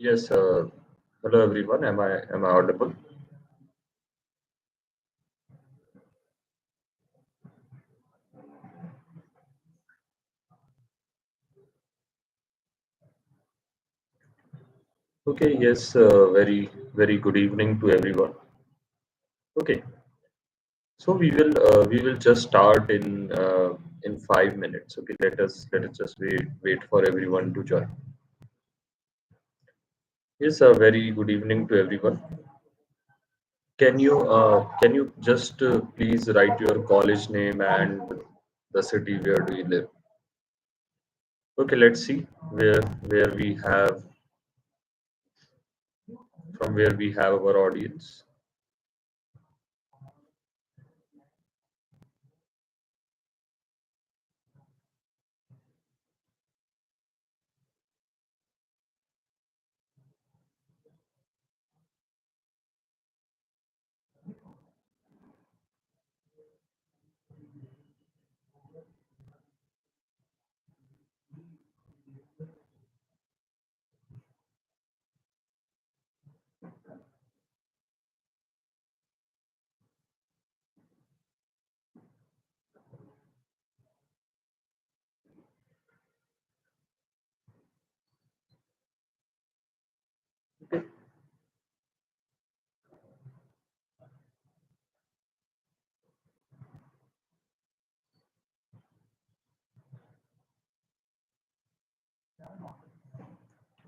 Yes. Hello everyone. Am I audible? Okay. Yes. Very good evening to everyone. Okay. So we will just start in 5 minutes. Okay. Let us just wait for everyone to join. Yes. A very good evening to everyone. Can you just please write your college name and the city where do you live? Okay. Let's see where we have from where we have our audience.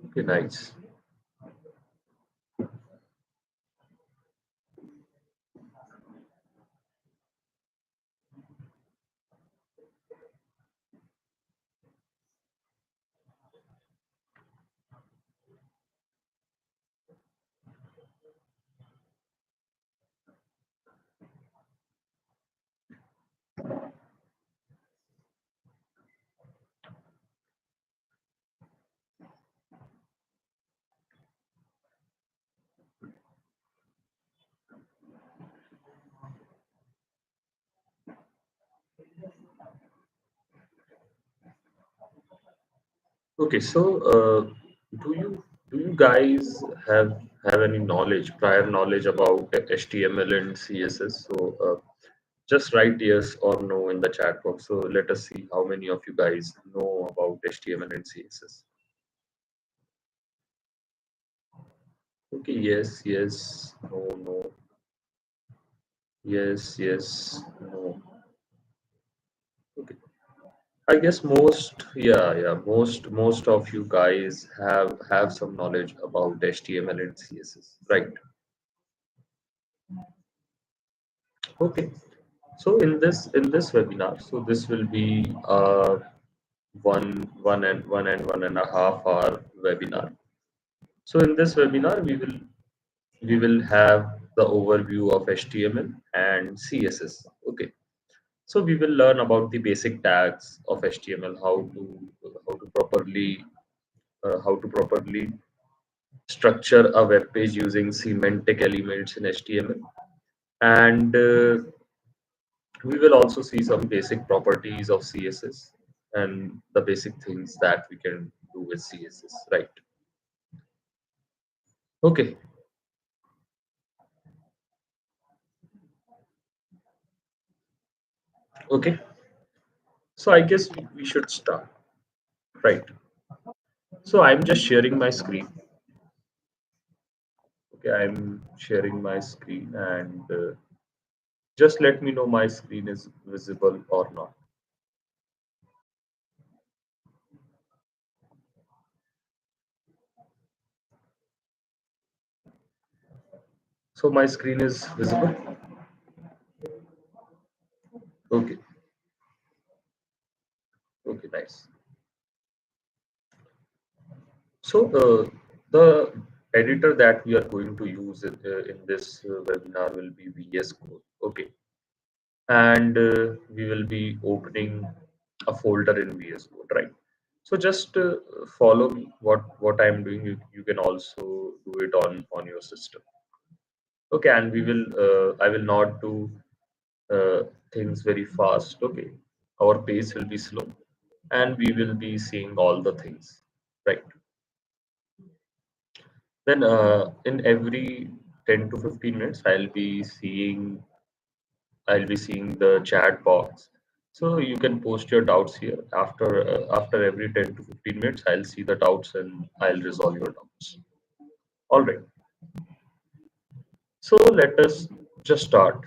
Okay. Nice. Okay, so do you guys have any prior knowledge about HTML and CSS? So just write yes or no in the chat box. So let us see how many of you guys know about HTML and CSS. Okay, yes, yes, no, no, yes, yes, no. Okay. I guess most of you guys have some knowledge about HTML and CSS, right? Okay. So in this webinar, so this will be one and a half hour webinar. So in this webinar, we will have the overview of HTML and CSS. Okay. So we will learn about the basic tags of HTML, how to properly structure a web page using semantic elements in HTML, and we will also see some basic properties of CSS and the basic things that we can do with CSS, right? Okay, okay. So I guess we should start, right? So I'm just sharing my screen. Okay, I'm sharing my screen, and just let me know my screen is visible or not. So my screen is visible. Okay, okay, nice. So the editor that we are going to use in this webinar will be VS Code. Okay, and we will be opening a folder in VS Code, right? So just follow me. What I'm doing, you can also do it on your system. Okay, and we will. I will not do uh, things very fast. Okay, our pace will be slow, and we will be seeing all the things, right? Then in every 10 to 15 minutes, I'll be seeing the chat box. So you can post your doubts here. After every 10 to 15 minutes, I'll see the doubts and I'll resolve your doubts. All right. So let us just start.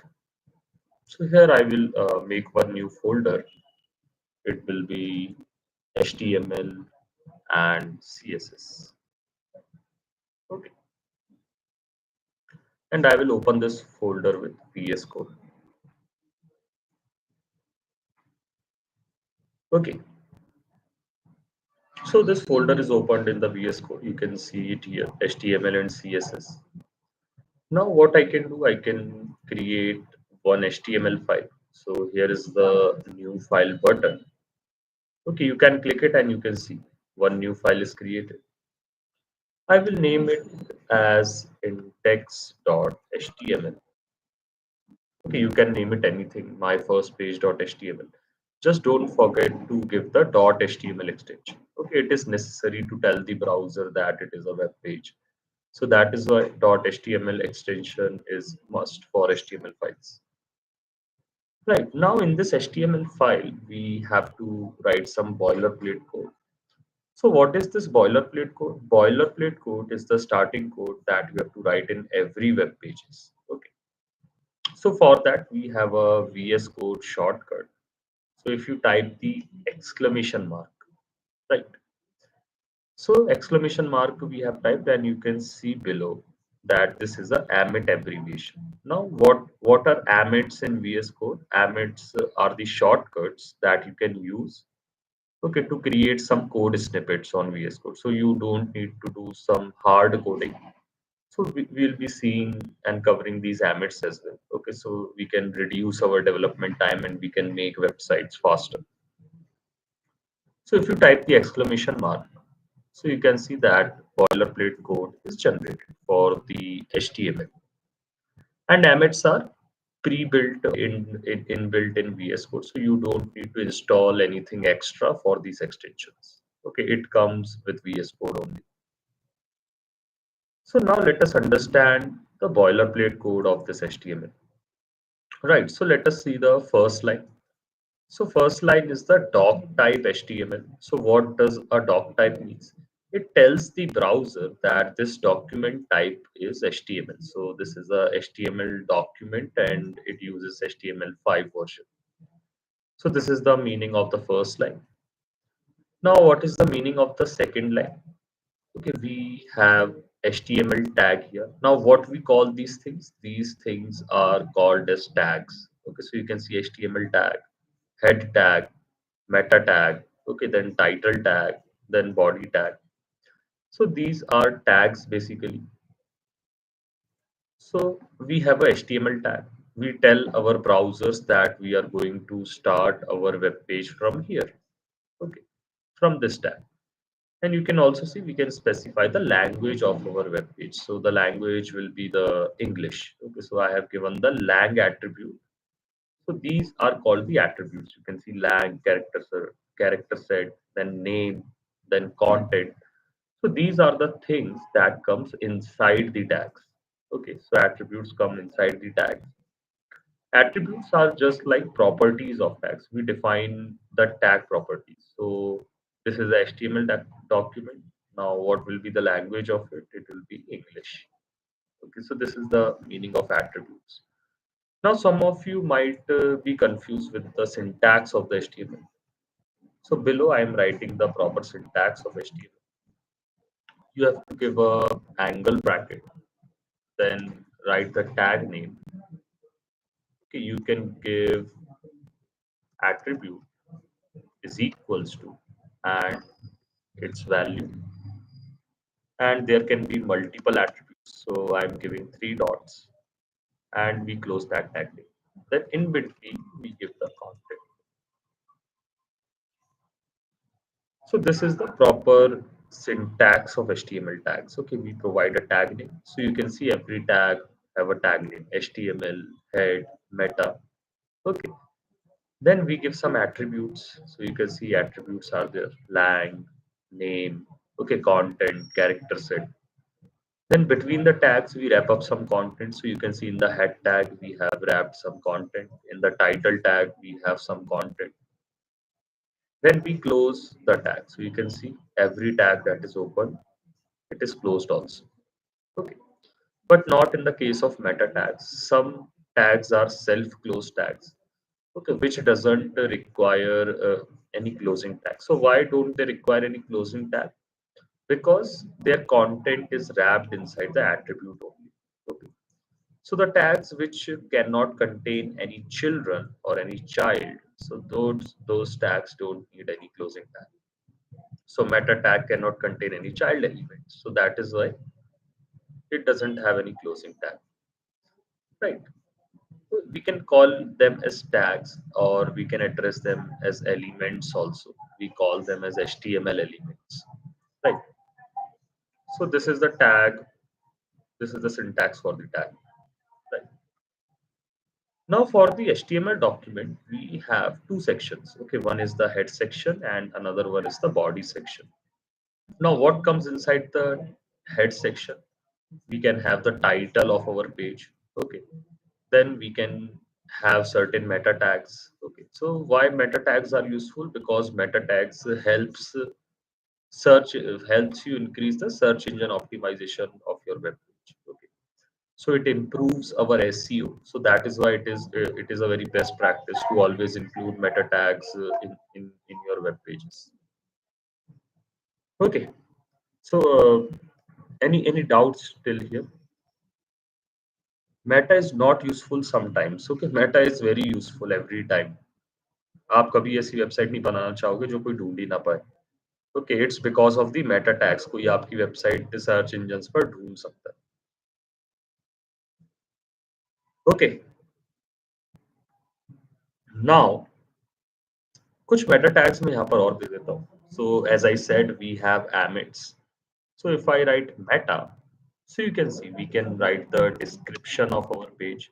So here I will make one new folder. It will be HTML and CSS. Okay. And I will open this folder with VS Code. Okay. So this folder is opened in the VS Code. You can see it here, HTML and CSS. Now what I can do, I can create one HTML file. So here is the new file button. Okay, you can click it and you can see one new file is created. I will name it as index.html. Okay, you can name it anything, my first page.html. Just don't forget to give the .html extension. Okay, it is necessary to tell the browser that it is a web page. So that is why .html extension is must for HTML files. Right, now in this HTML file, we have to write some boilerplate code. So what is this boilerplate code? Boilerplate code is the starting code that we have to write in every web pages. Okay. So for that, we have a VS Code shortcut. So if you type the exclamation mark, right? So exclamation mark we have typed and you can see below that this is a amit abbreviation. Now what are amits in VS Code? Amits are the shortcuts that you can use, okay, to create some code snippets on VS Code. So you don't need to do some hard coding. So we'll be seeing and covering these amits as well. Okay, so we can reduce our development time and we can make websites faster. So if you type the exclamation mark, so you can see that boilerplate code is generated for the HTML. And amets are pre-built inbuilt in VS Code, so you don't need to install anything extra for these extensions. Okay, it comes with VS Code only. So now let us understand the boilerplate code of this HTML. Right, so let us see the first line. So first line is the doc type HTML. So what does a doc type means? It tells the browser that this document type is HTML. So this is a HTML document and it uses HTML5 version. So this is the meaning of the first line. Now what is the meaning of the second line? Okay, we have HTML tag here. Now what we call these things? These things are called as tags. Okay, so you can see HTML tag, head tag, meta tag, okay, then title tag, then body tag. So these are tags basically. So we have a HTML tag. We tell our browsers that we are going to start our web page from here, okay, from this tag. And you can also see we can specify the language of our web page. So the language will be the English. Okay, so I have given the lang attribute. So these are called the attributes. You can see lang, character set, then name, then content. So these are the things that comes inside the tags. Okay, so attributes come inside the tags. Attributes are just like properties of tags. We define the tag properties. So this is a HTML document. Now what will be the language of it? It will be English. Okay, so this is the meaning of attributes. Now some of you might be confused with the syntax of the HTML. So below I am writing the proper syntax of HTML. You have to give a angle bracket, then write the tag name. Okay, you can give attribute is equals to and its value, and there can be multiple attributes. So I'm giving three dots and we close that tag name. Then in between we give the content. So this is the proper syntax of HTML tags. Okay, we provide a tag name. So you can see every tag have a tag name, HTML, head, meta. Okay, then we give some attributes. So you can see attributes are there, lang, name, okay, content, character set. Then between the tags, we wrap up some content. So you can see in the head tag, we have wrapped some content. In the title tag, we have some content. Then we close the tag. So you can see every tag that is open, it is closed also. Okay. But not in the case of meta tags. Some tags are self-closed tags. Okay, which doesn't require any closing tag. So why don't they require any closing tag? Because their content is wrapped inside the attribute only. Okay. So the tags which cannot contain any children or any child, so those tags don't need any closing tag. So meta tag cannot contain any child elements. So that is why it doesn't have any closing tag. Right. So we can call them as tags or we can address them as elements also. We call them as HTML elements. Right. So this is the tag. This is the syntax for the tag. Right. Now for the HTML document, we have two sections. Okay, one is the head section and another one is the body section. Now what comes inside the head section? We can have the title of our page. Okay. Then we can have certain meta tags. Okay. So why meta tags are useful? Because meta tags helps search helps you increase the search engine optimization of your web page. Okay. So it improves our SEO. So that is why it is a very best practice to always include meta tags in your web pages. Okay. So any doubts till here? Meta is not useful sometimes. Okay, meta is very useful every time. आप कभी ऐसी website नहीं बनाना चाहोगे जो कोई ढूंढ ही ना पाए. Okay, it's because of the meta tags. कोई आपकी वेबसाइट सर्च इंजन पर ढूंढ सकता है. ओके, नाउ कुछ मेटा टैग्स मैं यहाँ पर और दे देता हूँ. So as I said we have emits. So if I write meta, so you can see we can write the description of our page.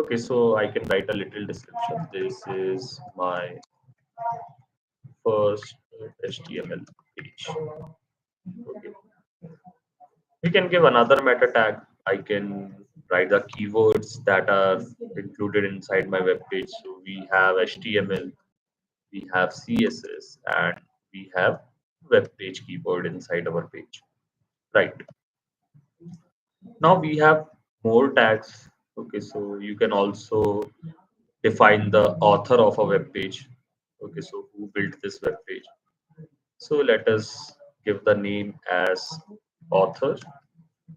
Okay, so I can write a little description. This is my first HTML page. Okay. We can give another meta tag. I can write the keywords that are included inside my web page. So we have HTML, we have CSS, and we have web page keyword inside our page. Right. Now we have more tags. Okay, so you can also define the author of a web page. Okay, so who built this web page? So let us give the name as author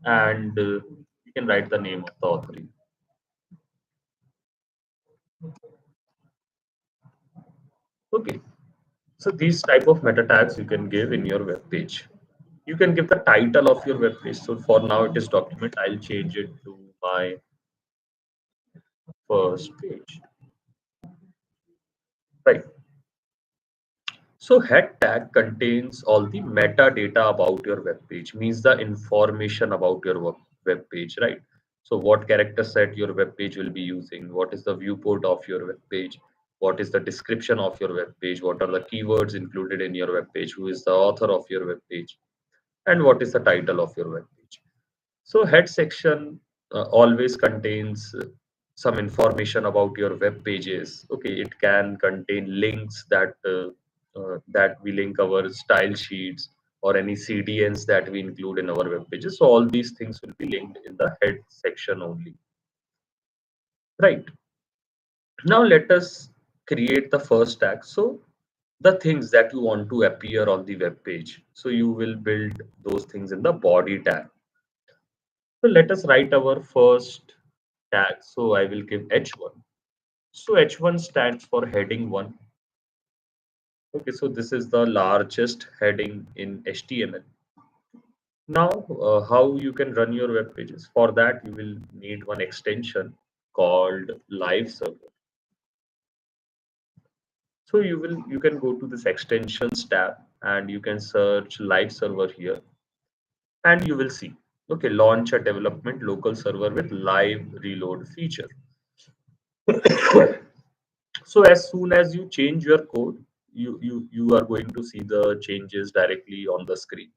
and you can write the name of the author. Okay, so these type of meta tags you can give in your web page. You can give the title of your web page. So for now it is document. I'll change it to my first page. Right. So head tag contains all the metadata about your web page, means the information about your web page, right? So what character set your web page will be using, what is the viewport of your web page, what is the description of your web page, what are the keywords included in your web page, who is the author of your web page, and what is the title of your web page. So head section always contains some information about your web pages. Okay, it can contain links that we link our style sheets or any CDNs that we include in our web pages. So all these things will be linked in the head section only. Right. Now let us create the first tag. So the things that you want to appear on the web page. So you will build those things in the body tag. So let us write our first tag. So I will give H1. So H1 stands for heading 1. Okay, so this is the largest heading in HTML. Now, how you can run your web pages? For that, you will need one extension called Live Server. So you can go to this extensions tab and you can search Live Server here, and you will see, okay, launch a development local server with live reload feature. So as soon as you change your code, you are going to see the changes directly on the screen,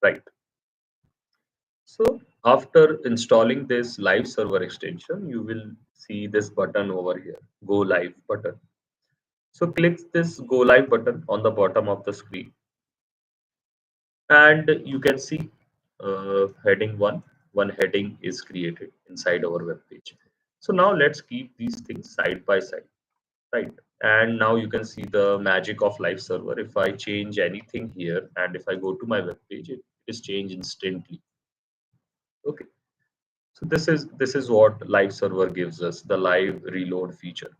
right? So after installing this live server extension, you will see this button over here, go live button. So click this go live button on the bottom of the screen, and you can see heading one heading is created inside our web page. So now let's keep these things side by side, right? And now you can see the magic of live server. If I change anything here and if I go to my web page, it is changed instantly. Okay, so this is what live server gives us, the live reload feature.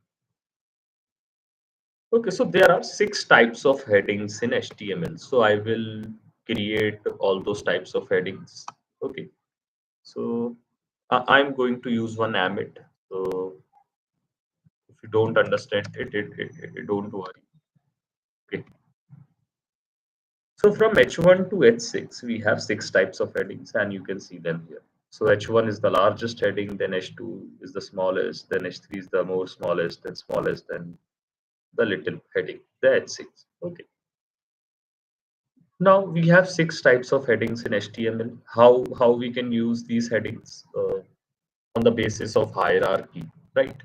Okay, so there are 6 types of headings in HTML. So I will create all those types of headings. Okay, so I'm going to use one Amit. So if you don't understand it don't worry. Okay, so from H1 to H6, we have 6 types of headings, and you can see them here. So H1 is the largest heading, then H2 is the smallest, then H3 is the more smallest, then the little heading, the H6. Okay. Now we have 6 types of headings in HTML. How we can use these headings on the basis of hierarchy, right?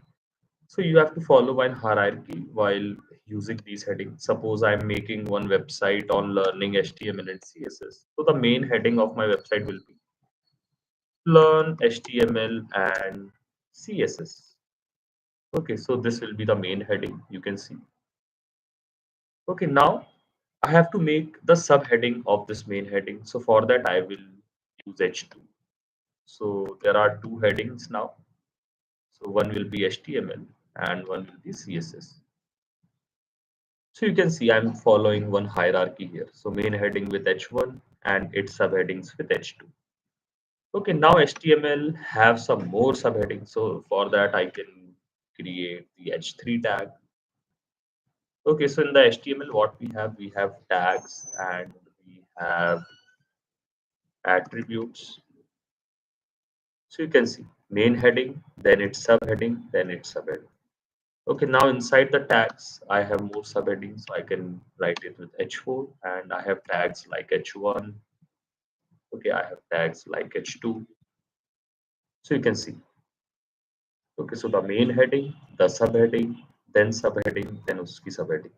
So you have to follow one hierarchy while using these headings. Suppose I'm making one website on learning HTML and CSS. So the main heading of my website will be learn HTML and CSS. Okay, so this will be the main heading, you can see. Okay, now I have to make the subheading of this main heading. So for that, I will use H2. So there are 2 headings now. So one will be HTML and one will be CSS. So you can see I'm following one hierarchy here. So main heading with H1 and its subheadings with H2. Okay, now HTML have some more subheadings. So for that, I can create the H3 tag. Okay, so in the HTML, what we have tags and we have attributes. So you can see main heading, then its subheading, then its subheading. Okay, now inside the tags, I have more subheadings. So I can write it with H4 and I have tags like H1. Okay, I have tags like H2. So you can see. Okay, so the main heading, the subheading, then uski subheading.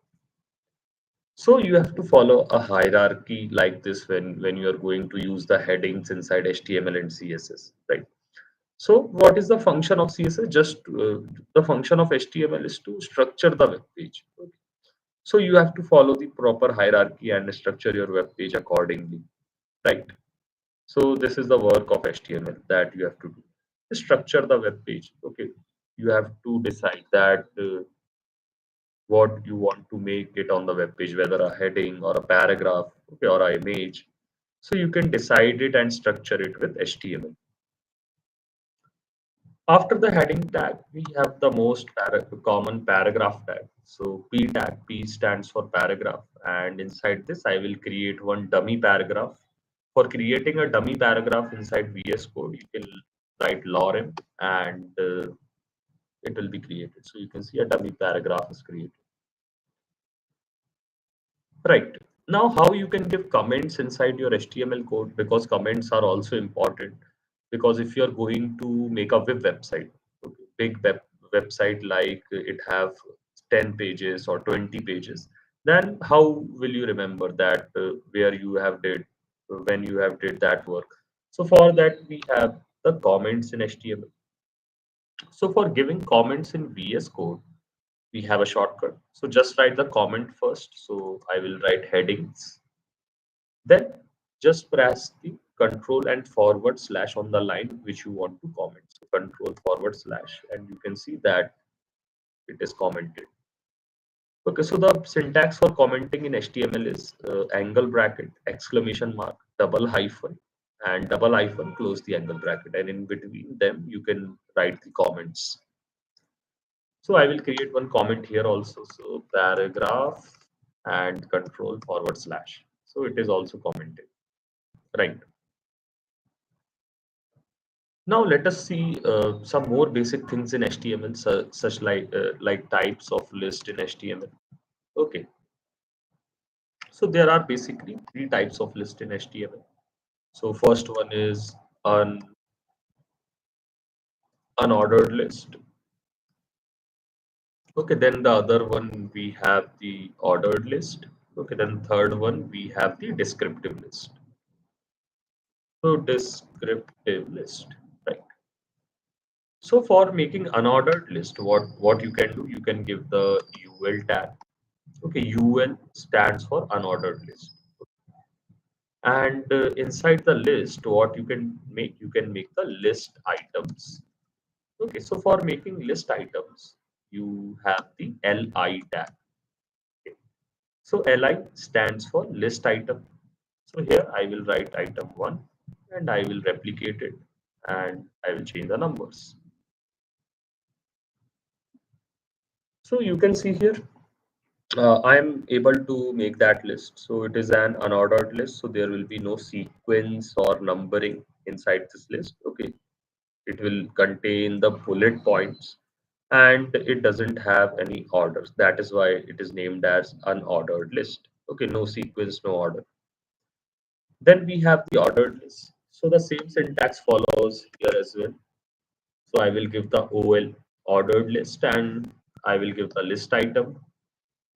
So you have to follow a hierarchy like this when you are going to use the headings inside HTML and CSS, right? So what is the function of CSS? Just the function of HTML is to structure the web page. Okay. So you have to follow the proper hierarchy and structure your web page accordingly, right? So this is the work of HTML that you have to do. Structure the web page. Okay, you have to decide that what you want to make it on the web page, whether a heading or a paragraph, okay, or an image. So you can decide it and structure it with HTML. After the heading tag, we have the most common paragraph tag. So P tag, P stands for paragraph. And inside this, I will create one dummy paragraph. For creating a dummy paragraph inside VS Code, you can write lorem and it will be created. So you can see a dummy paragraph is created. Right. Now, how you can give comments inside your HTML code, because comments are also important. Because if you're going to make a website, okay, big website like it have 10 pages or 20 pages, then how will you remember that where you have did when you have did that work? So for that we have the comments in HTML. So for giving comments in VS Code, we have a shortcut. So just write the comment first. So I will write headings. Then just press the control and forward slash on the line which you want to comment. So control forward slash, and you can see that it is commented. Okay, so the syntax for commenting in HTML is angle bracket, exclamation mark, double hyphen, and double hyphen, close the angle bracket, and in between them you can write the comments. So I will create one comment here also. So paragraph and control forward slash. So it is also commented, right? Now let us see some more basic things in HTML, such like types of list in HTML. Okay, so there are basically three types of list in HTML. So first one is an unordered list. Okay, then the other one we have the ordered list. Okay, then third one we have the descriptive list. So descriptive list, right? So for making unordered list, what you can do, you can give the UL tag. Okay, UL stands for unordered list. And inside the list, what you can make the list items. Okay, so for making list items, you have the LI tag. Okay. So LI stands for list item. So here I will write item 1 and I will replicate it and I will change the numbers. So you can see here, I'm able to make that list. So it is an unordered list. So there will be no sequence or numbering inside this list. Okay. It will contain the bullet points and it doesn't have any orders. That is why it is named as unordered list. Okay. No sequence, no order. Then we have the ordered list. So the same syntax follows here as well. So I will give the OL ordered list and I will give the list item.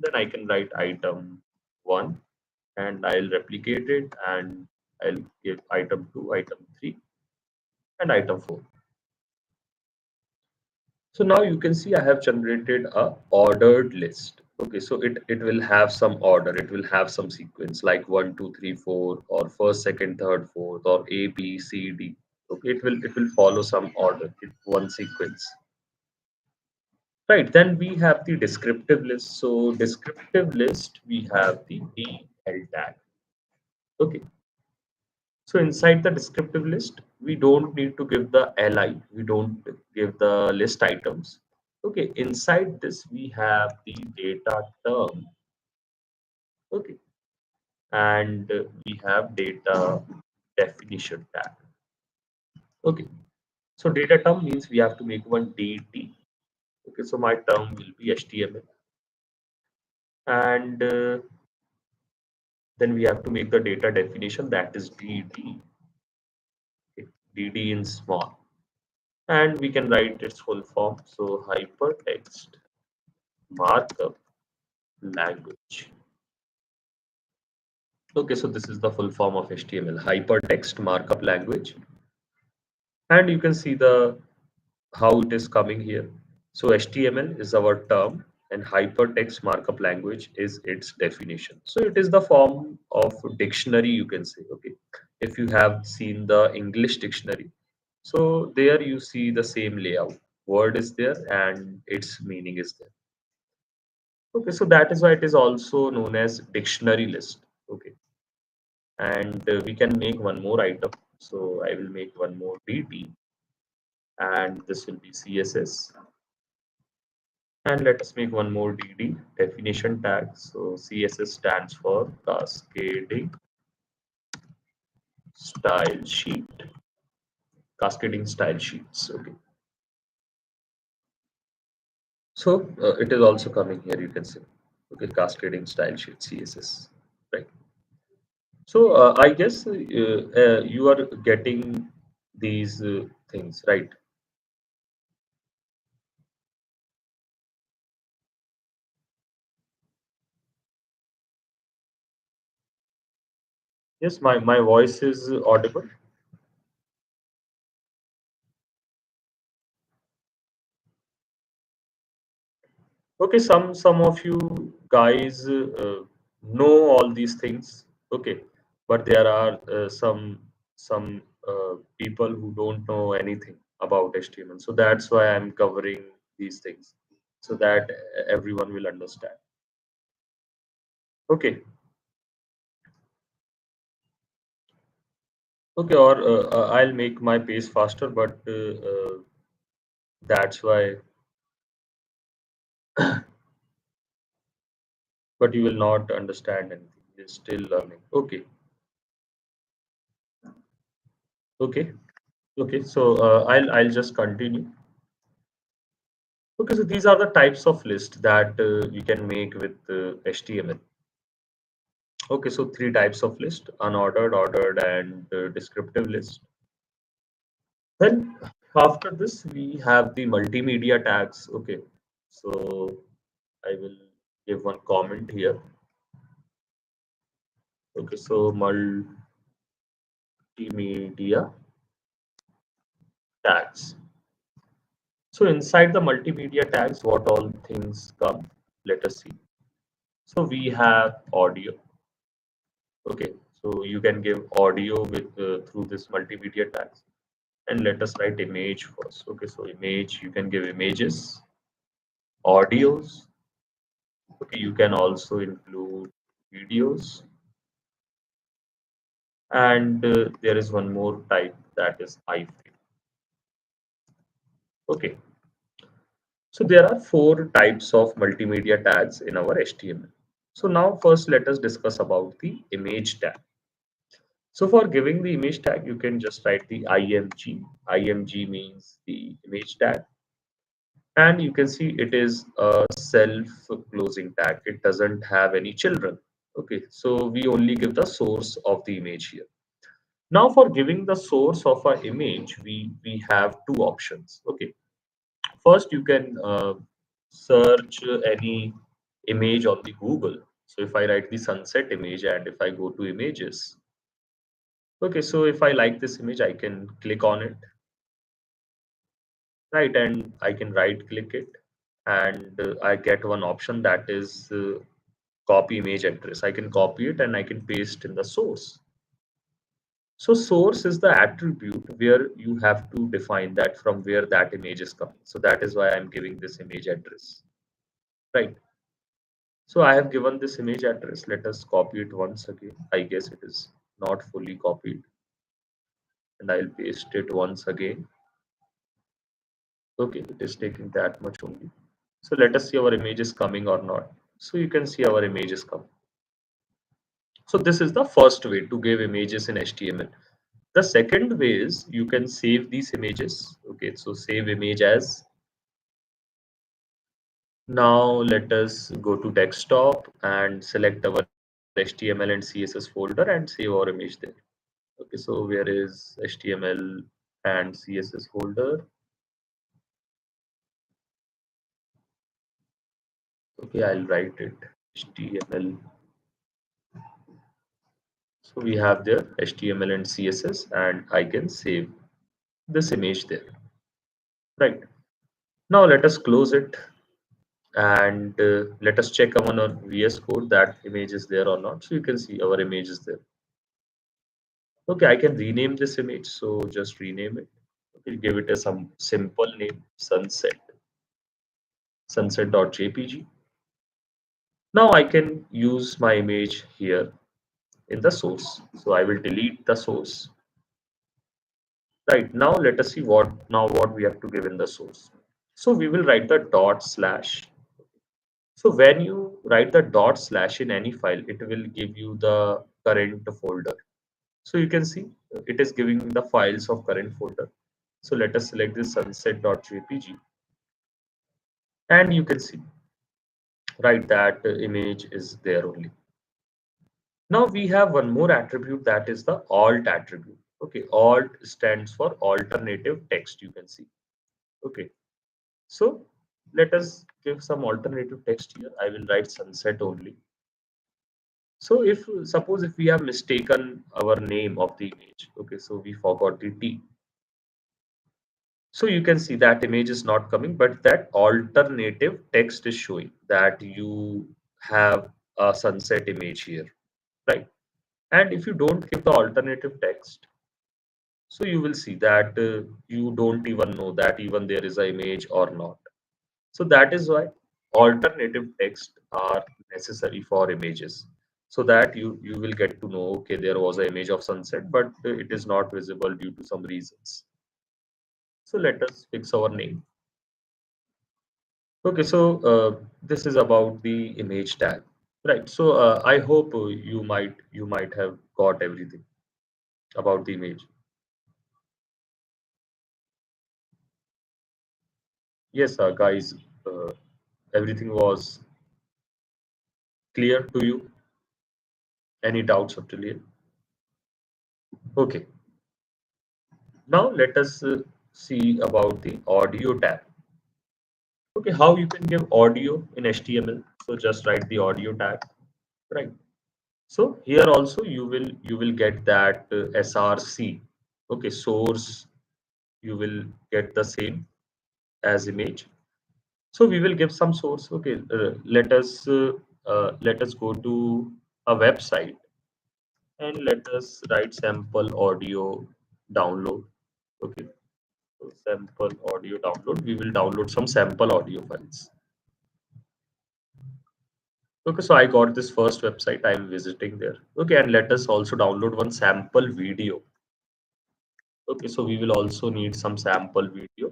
Then I can write item 1 and I'll replicate it and I'll give item 2, item 3 and item 4. So now you can see I have generated a ordered list. Okay, so it will have some order, it will have some sequence like 1, 2, 3, 4, or first, second, third, fourth, or A, B, C, D. Okay, it will follow some order, one sequence. Right, then we have the descriptive list. So descriptive list, we have the DL tag. Okay, so inside the descriptive list, we don't need to give the LI, we don't give the list items. Okay, inside this we have the data term. Okay, and we have data definition tag. Okay, so data term means we have to make one DT. Okay, so my term will be HTML, and then we have to make the data definition, that is DD. Okay, DD in small, and we can write its full form. So hypertext markup language. Okay, so this is the full form of HTML, hypertext markup language. And you can see the how it is coming here. So HTML is our term and hypertext markup language is its definition. So it is the form of dictionary, you can say. Okay, if you have seen the English dictionary, so there you see the same layout. Word is there and its meaning is there. Okay, so that is why it is also known as dictionary list. Okay, and we can make one more item. So I will make one more DT and this will be CSS. And let us make one more DD definition tag. So CSS stands for cascading style sheet. Cascading style sheets. Okay. So it is also coming here. You can see. Okay, cascading style sheet CSS. Right. So I guess you are getting these things right. Yes, my voice is audible. Okay, some of you guys know all these things. Okay, but there are some people who don't know anything about HTML. So that's why I'm covering these things so that everyone will understand. Okay, Okay, or I'll make my pace faster, but that's why, but you will not understand anything. You're still learning. Okay, okay, okay. So I'll just continue. Okay, so these are the types of list that you can make with HTML. Okay, so three types of list: unordered, ordered, and descriptive list. Then after this, we have the multimedia tags. Okay, so I will give one comment here. Okay, so multimedia tags. So inside the multimedia tags, what all things come? Let us see. So we have audio. Okay, so you can give audio with through this multimedia tags. And let us write image first. Okay, so image, you can give images, audios. Okay, you can also include videos. And there is one more type, that is iframe. Okay, so there are four types of multimedia tags in our HTML. So now first let us discuss about the image tag. So for giving the image tag, you can just write the img. Img means the image tag. And you can see it is a self-closing tag. It doesn't have any children. Okay, so we only give the source of the image here. Now for giving the source of our image, we have two options. Okay, first you can search any image on the Google. So if I write the sunset image and if I go to images, okay, so if I like this image, I can click on it, right, and I can right click it, and I get one option, that is copy image address. I can copy it and I can paste in the source. So source is the attribute where you have to define that from where that image is coming. So that is why I'm giving this image address, right? So I have given this image address. Let us copy it once again. I guess it is not fully copied, and I'll paste it once again. Okay, it is taking that much only. So let us see our image is coming or not. So you can see our image is coming. So this is the first way to give images in HTML. The second way is you can save these images. Okay, so save image as. Now let us go to desktop and select our HTML and CSS folder and save our image there. Okay, so where is HTML and CSS folder? Okay, I'll write it HTML. So we have there HTML and CSS, and I can save this image there. Right. Now let us close it and let us check on our VS Code that image is there or not. So you can see our image is there. Okay, I can rename this image. So just rename it. Okay, give it a some simple name, sunset.jpg. Now I can use my image here in the source. So I will delete the source. Right, now let us see what we have to give in the source. So we will write the dot slash. So when you write the dot slash in any file, it will give you the current folder. So you can see it is giving the files of current folder. So let us select this sunset.jpg, and you can see, right, that image is there only. Now we have one more attribute, that is the alt attribute. Okay, alt stands for alternative text, you can see. Okay, so let us give some alternative text here. I will write sunset only. So if suppose if we have mistaken our name of the image, okay, so we forgot the T. So you can see that image is not coming, but that alternative text is showing that you have a sunset image here, right? And if you don't give the alternative text, so you will see that you don't even know that even there is an image or not. So that is why alternative text are necessary for images. so that you will get to know, okay, there was an image of sunset, but it is not visible due to some reasons. So let us fix our name. Okay, so this is about the image tag, right? So I hope you might have got everything about the image. Yes, guys, uh, everything was clear to you. Any doubts up till here? Okay, now let us see about the audio tab. Okay, how you can give audio in HTML? So just write the audio tag, right? So here also you will get that src. Okay, source, you will get the same as image. So we will give some source. Okay, let us go to a website and let us write sample audio download. Okay, so sample audio download. We will download some sample audio files. Okay, so I got this first website. I am visiting there. Okay, and let us also download one sample video. Okay, so we will also need some sample video.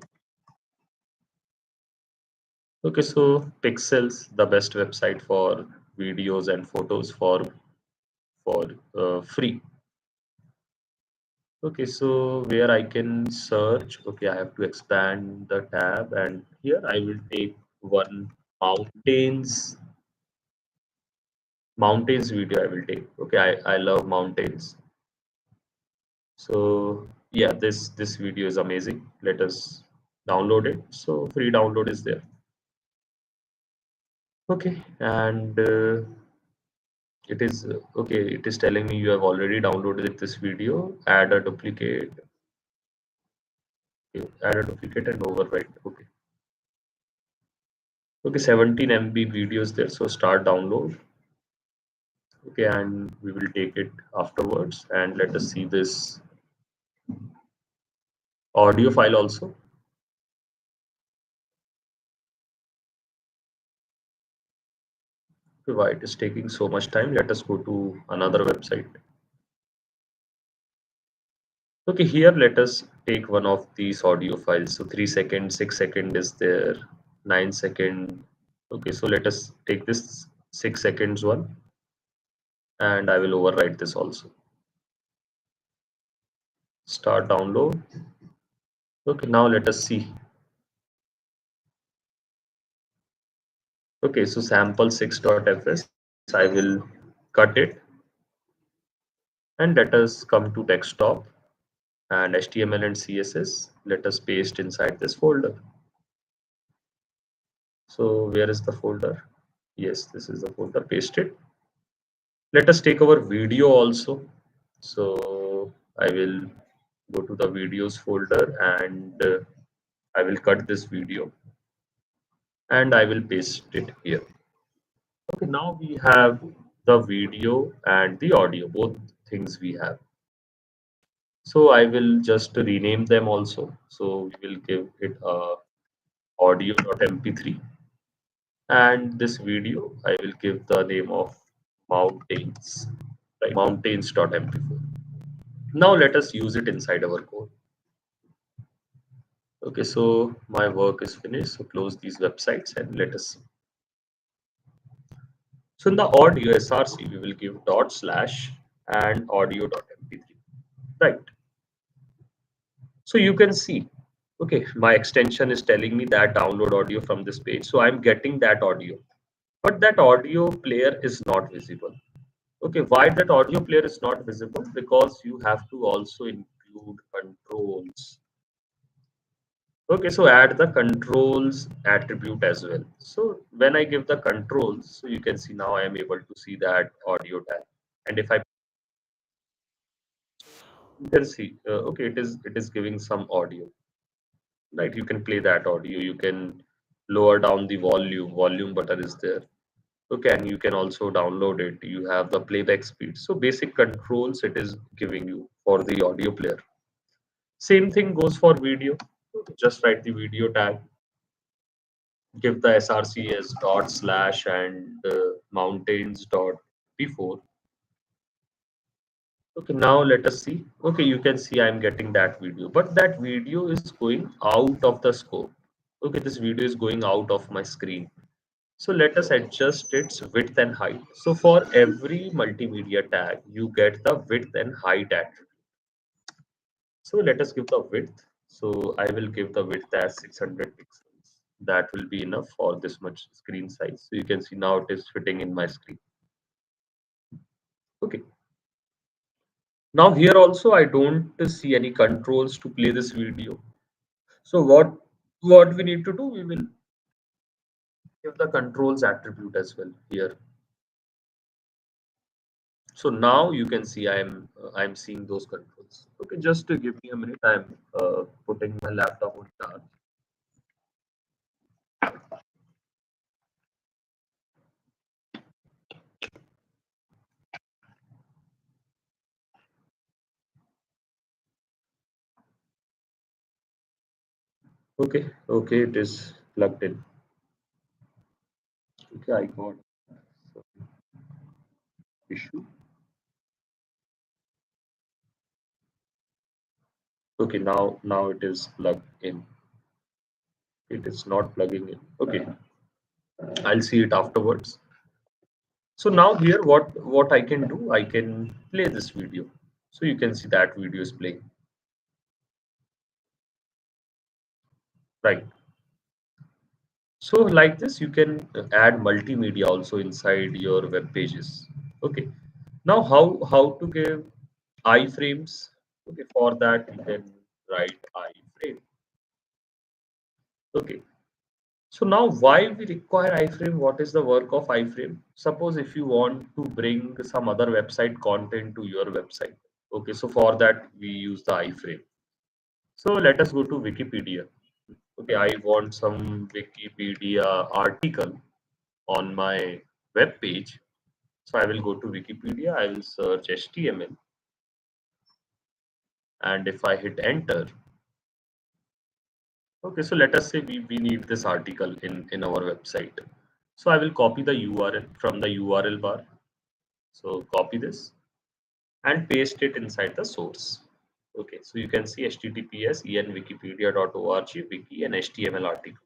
Okay, so Pixels, the best website for videos and photos for free. Okay, so where I can search. Okay, I have to expand the tab, and here I will take one mountains mountains video. I will take. Okay, I love mountains. So yeah, this video is amazing. Let us download it. So free download is there. Okay, and it is okay. It is telling me you have already downloaded this video. Add a duplicate. Okay, add a duplicate and overwrite. Okay. Okay, 17 MB videos there. So start download. Okay, and we will take it afterwards. And let us see this audio file also. Okay, why it is taking so much time? Let us go to another website. Okay, here let us take one of these audio files. So 3 seconds, 6 second is there, 9 second. Okay, so let us take this 6 seconds one, and I will overwrite this also. Start download. Okay, now let us see. Okay, so sample6.fs, I will cut it, and let us come to desktop and HTML and CSS. Let us paste inside this folder. So where is the folder? Yes, this is the folder. Paste it. Let us take our video also. So I will go to the videos folder, and I will cut this video and I will paste it here. Okay, now we have the video and the audio, both things we have. So I will just rename them also. So we will give it audio.mp3, and this video I will give the name of mountains, right? Mountains.mp4. Now let us use it inside our code. Okay, so my work is finished. So close these websites and let us see. So in the audio src, we will give dot slash and audio.mp3, right? So you can see, okay, my extension is telling me that download audio from this page. So I'm getting that audio, but that audio player is not visible. Okay, why that audio player is not visible? Because you have to also include controls. Okay, so add the controls attribute as well. So when I give the controls, so you can see now I am able to see that audio tag. And if I, you can see, okay, it is giving some audio, right? You can play that audio. You can lower down the volume. Volume button is there. Okay, and you can also download it. You have the playback speed. So basic controls it is giving you for the audio player. Same thing goes for video. Just write the video tag, give the src as dot slash and mountains dot p4. Okay, now let us see. Okay, you can see I'm getting that video, but that video is going out of the scope. Okay, this video is going out of my screen. So let us adjust its width and height. So for every multimedia tag, you get the width and height attribute. So let us give the width. So I will give the width as 600 pixels. That will be enough for this much screen size. So you can see now it is fitting in my screen. Okay. Now here also I don't see any controls to play this video. So what we need to do, we will give the controls attribute as well here. So now you can see I'm seeing those controls. Okay, just to give me a minute, I'm putting my laptop on charge. Okay, okay, it is plugged in. Okay, I got some issue. Okay, now it is plugged in. It is not plugging in. Okay, I'll see it afterwards. So now here what I can do, I can play this video. So you can see that video is playing. Right. So like this, you can add multimedia also inside your web pages. Okay. Now how to give iframes? Okay, for that you can write iframe. Okay. So now why we require iframe? What is the work of iframe? Suppose if you want to bring some other website content to your website. Okay, so for that we use the iframe. So let us go to Wikipedia. Okay, I want some Wikipedia article on my web page. So I will go to Wikipedia, I will search HTML, and if I hit enter, okay, so let us say we need this article in our website. So I will copy the URL from the URL bar. So copy this and paste it inside the source. Okay, so you can see https enwikipedia.org wiki and HTML article.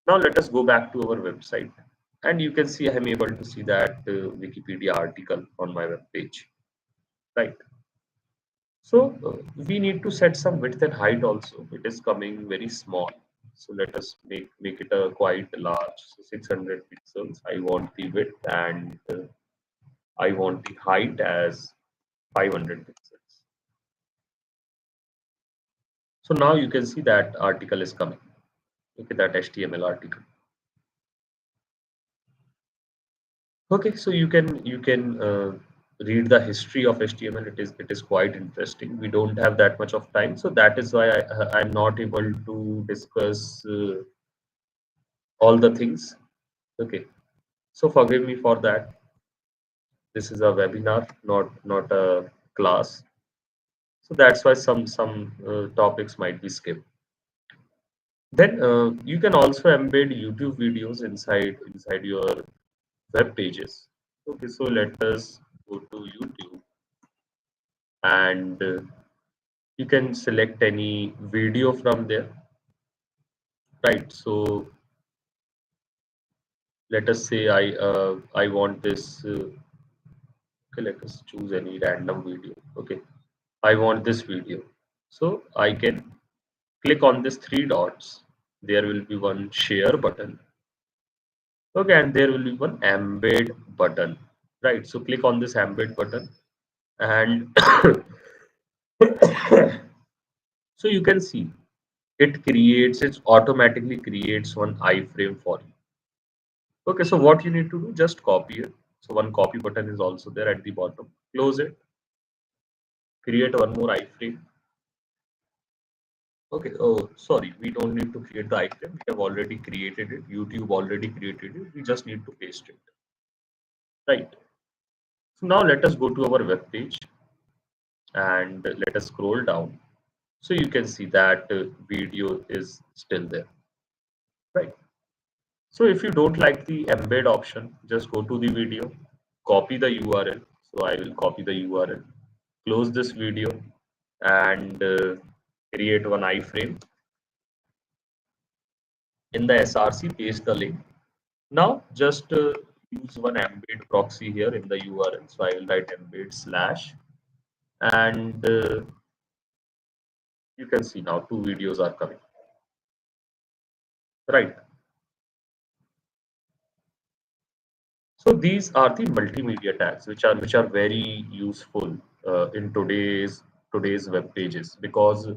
Now let us go back to our website, and you can see I'm able to see that Wikipedia article on my web page, right? So we need to set some width and height also. It is coming very small. So let us make it a quite large. So 600 pixels. I want the width and I want the height as 500 pixels. So now you can see that article is coming. Okay, that HTML article. Okay, so you can read the history of HTML. It is quite interesting. We don't have that much of time, so that is why I'm not able to discuss all the things. Okay, so forgive me for that. This is a webinar, not a class. So that's why some topics might be skipped. Then you can also embed YouTube videos inside your web pages. Okay, so let us go to YouTube, and you can select any video from there, right? So let us say I want this. Okay, let us choose any random video. Okay, I want this video, so I can click on this three dots. There will be one share button. Okay, and there will be one embed button, right? So click on this embed button, and so you can see it automatically creates one iframe for you. Okay, so what you need to do, just copy it. So one copy button is also there at the bottom. Close it, create one more iframe. Okay, oh sorry, we don't need to create the iframe. We have already created it. YouTube already created it. We just need to paste it. Right. So now let us go to our web page and let us scroll down. So you can see that video is still there. Right. So if you don't like the embed option, just go to the video, copy the URL. So I will copy the URL. close this video and create one iframe. In the SRC, paste the link. Now just use one embed proxy here in the URL. So I will write embed slash, and you can see now two videos are coming. Right. So these are the multimedia tags, which are very useful in today's web pages, because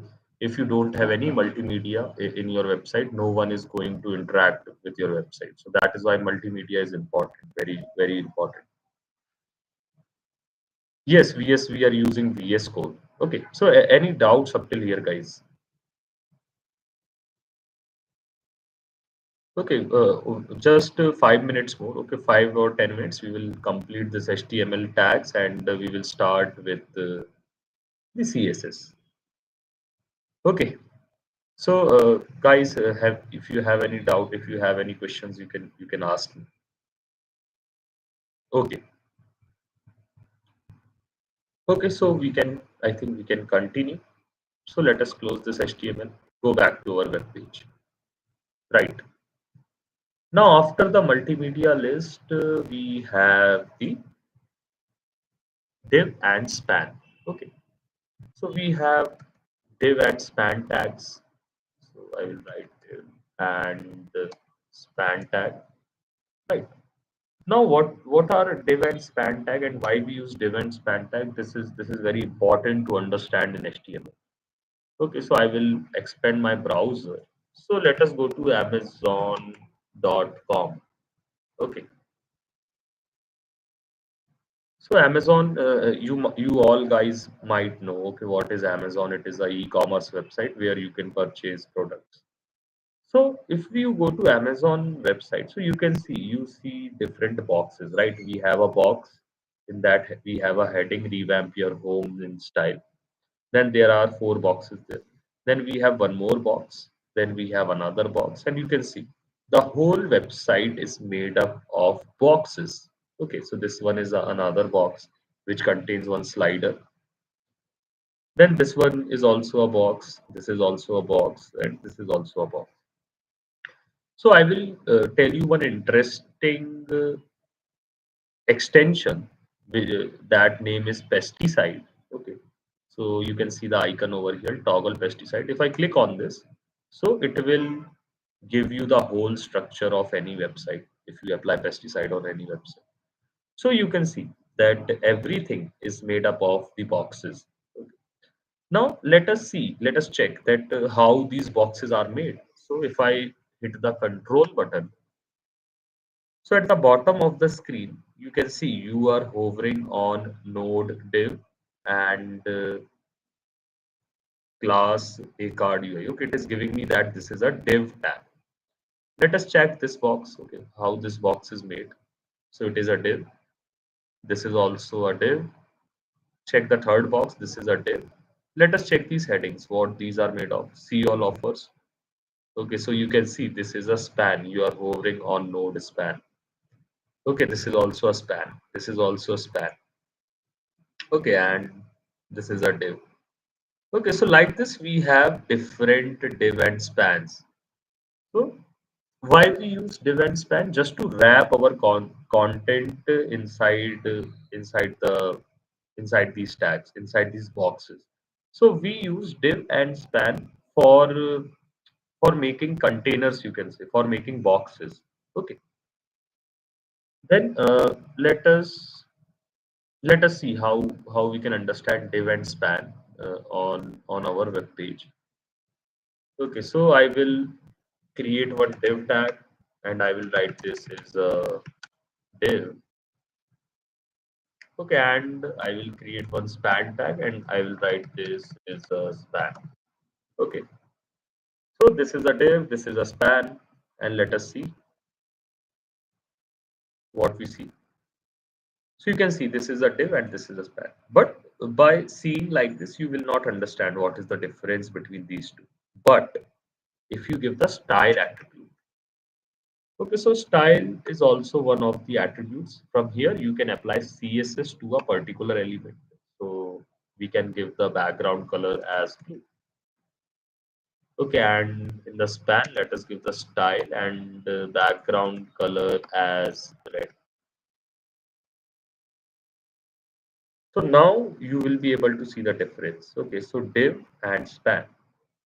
if you don't have any multimedia in your website, no one is going to interact with your website. So that is why multimedia is important, very very important. Yes, we are using VS Code. Okay, so any doubts up till here, guys? Okay, just 5 minutes more. Okay, 5 or 10 minutes. We will complete this HTML tags and we will start with the CSS. Okay, so guys, have if you have any doubt, if you have any questions, you can ask me. Okay, okay. So I think we can continue. So let us close this HTML. Go back to our web page. Right. Now, after the multimedia list, we have the div and span. Okay, so we have div and span tags. So I will write div and span tag. Right. Now, what are div and span tag, and why we use div and span tag? This is very important to understand in HTML. Okay, so I will expand my browser. So let us go to Amazon.com. Okay. So Amazon, you all guys might know, okay, what is Amazon? It is a e-commerce website where you can purchase products. So if you go to Amazon website, so you see different boxes, right? We have a box, in that we have a heading, revamp your home in style. Then there are four boxes there. Then we have one more box. Then we have another box, and you can see the whole website is made up of boxes. Okay, so this one is another box which contains one slider. Then this one is also a box. This is also a box, and this is also a box. So I will tell you one interesting extension. That name is pesticide. Okay, so you can see the icon over here, toggle pesticide. If I click on this, so it will give you the whole structure of any website if you apply pesticide on any website. So you can see that everything is made up of the boxes. Okay. Now let us check that how these boxes are made. So if I hit the control button, so at the bottom of the screen, you can see you are hovering on node div and class a card UI. Okay, it is giving me that this is a div tag. Let us check this box. Okay, how this box is made. So it is a div. This is also a div. Check the third box. This is a div. Let us check these headings. What these are made of. See all offers. Okay, so you can see this is a span. You are hovering on node span. Okay, this is also a span. This is also a span. Okay, and this is a div. Okay, so like this, we have different div and spans. So why we use div and span? Just to wrap our content inside these tags, inside these boxes. So we use div and span for making containers, you can say, for making boxes. Okay. Then let us see how we can understand div and span on our web page. Okay, so I will create one div tag and I will write this is a div. Okay, and I will create one span tag and I will write this is a span. Okay, so this is a div, this is a span, and let us see what we see. So you can see this is a div and this is a span. But by seeing like this, you will not understand what is the difference between these two. But if you give the style attribute, okay, so style is also one of the attributes. From here, you can apply CSS to a particular element. So we can give the background color as blue. Okay, and in the span, let us give the style and background color as red. So now you will be able to see the difference. Okay, so div and span.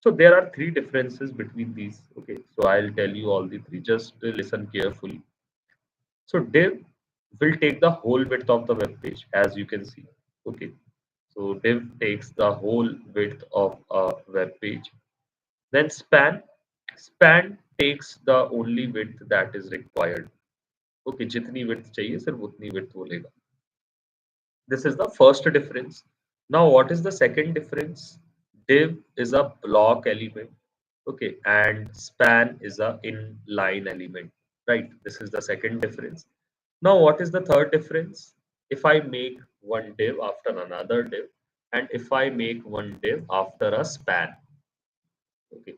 So there are three differences between these. Okay, so I'll tell you all the three. Just listen carefully. So div will take the whole width of the web page, as you can see. Okay, so div takes the whole width of a web page. Then span takes the only width that is required. Okay, जितनी width चाहिए सिर्फ उतनी width वो लेगा. This is the first difference. Now, what is the second difference? Div is a block element, okay, and span is a inline element, right? This is the second difference. Now, what is the third difference? If I make one div after another div, and if I make one div after a span, okay.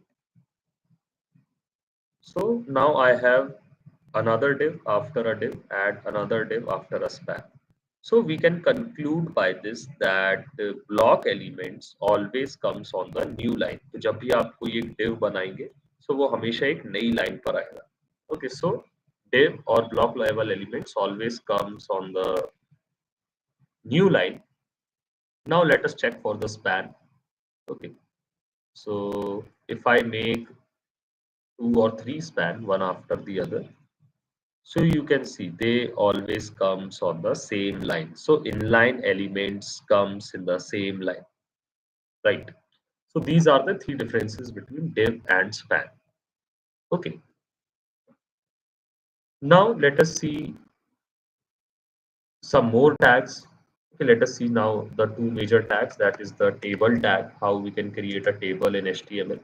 So now I have another div after a div and another div after a span. So we can conclude by this that block elements always comes on the new line. तो जब भी आप कोई एक div बनाएंगे, so वो हमेशा एक नई line पर आएगा. Okay, so div or block level elements always comes on the new line. Now let us check for the span. Okay, so if I make two or three span one after the other, so you can see they always comes on the same line. So inline elements comes in the same line, right? So these are the three differences between div and span. Okay. Now let us see some more tags. Okay, let us see now the two major tags, that is the table tag, how we can create a table in HTML.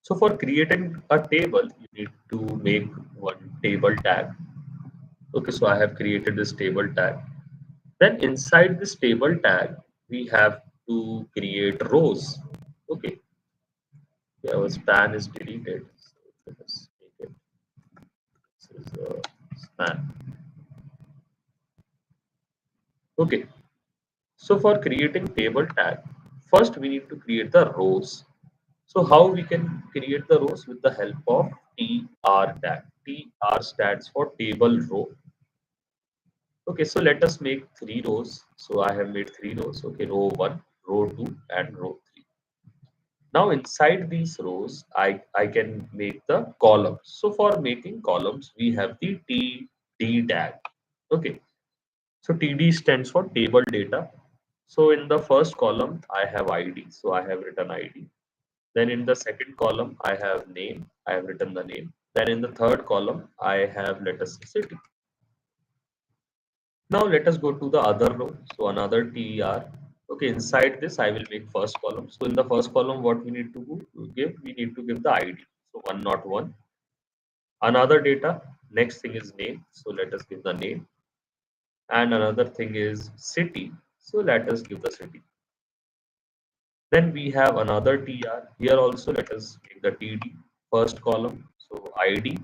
So for creating a table, you need to make one table tag. Okay, so I have created this table tag. Then inside this table tag, we have to create rows. Okay, yeah, our span is deleted. So let us make it. This is a span. Okay, so for creating table tag, first we need to create the rows. So how we can create the rows? With the help of tr tag. Tr stands for table row. Okay, so let us make three rows. So I have made three rows. Okay, row 1, row 2, and row 3. Now inside these rows, I can make the columns. So for making columns, we have the td tag. Okay, so td stands for table data. So in the first column, I have ID. So I have written ID. Then in the second column, I have name. I have written the name. Then in the third column, I have, let us say, city. Now let us go to the other row. So another TR. Okay, inside this I will make first column. So in the first column, what we need to give? We need to give the ID. So 101. Another data. Next thing is name. So let us give the name. And another thing is city. So let us give the city. Then we have another TR. Here also let us make the TD. First column. So ID.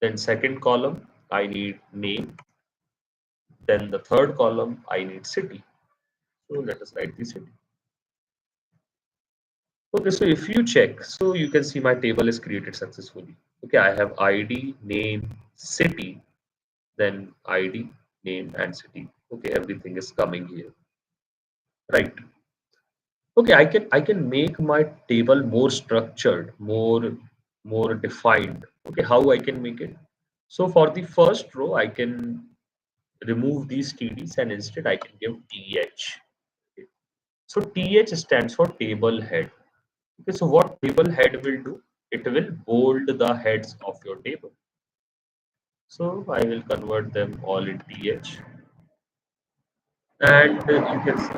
Then second column, I need name. Then the third column, I need city. So let us write the city. Okay, so if you check, so you can see my table is created successfully. Okay, I have ID, name, city, then ID, name, and city. Okay, everything is coming here. Right. Okay, I can make my table more structured, more defined. Okay, how I can make it? So for the first row, I can remove these TDs and instead I can give TH. Okay. So TH stands for table head. Okay, so what table head will do? It will bold the heads of your table. So I will convert them all in TH. And you can see,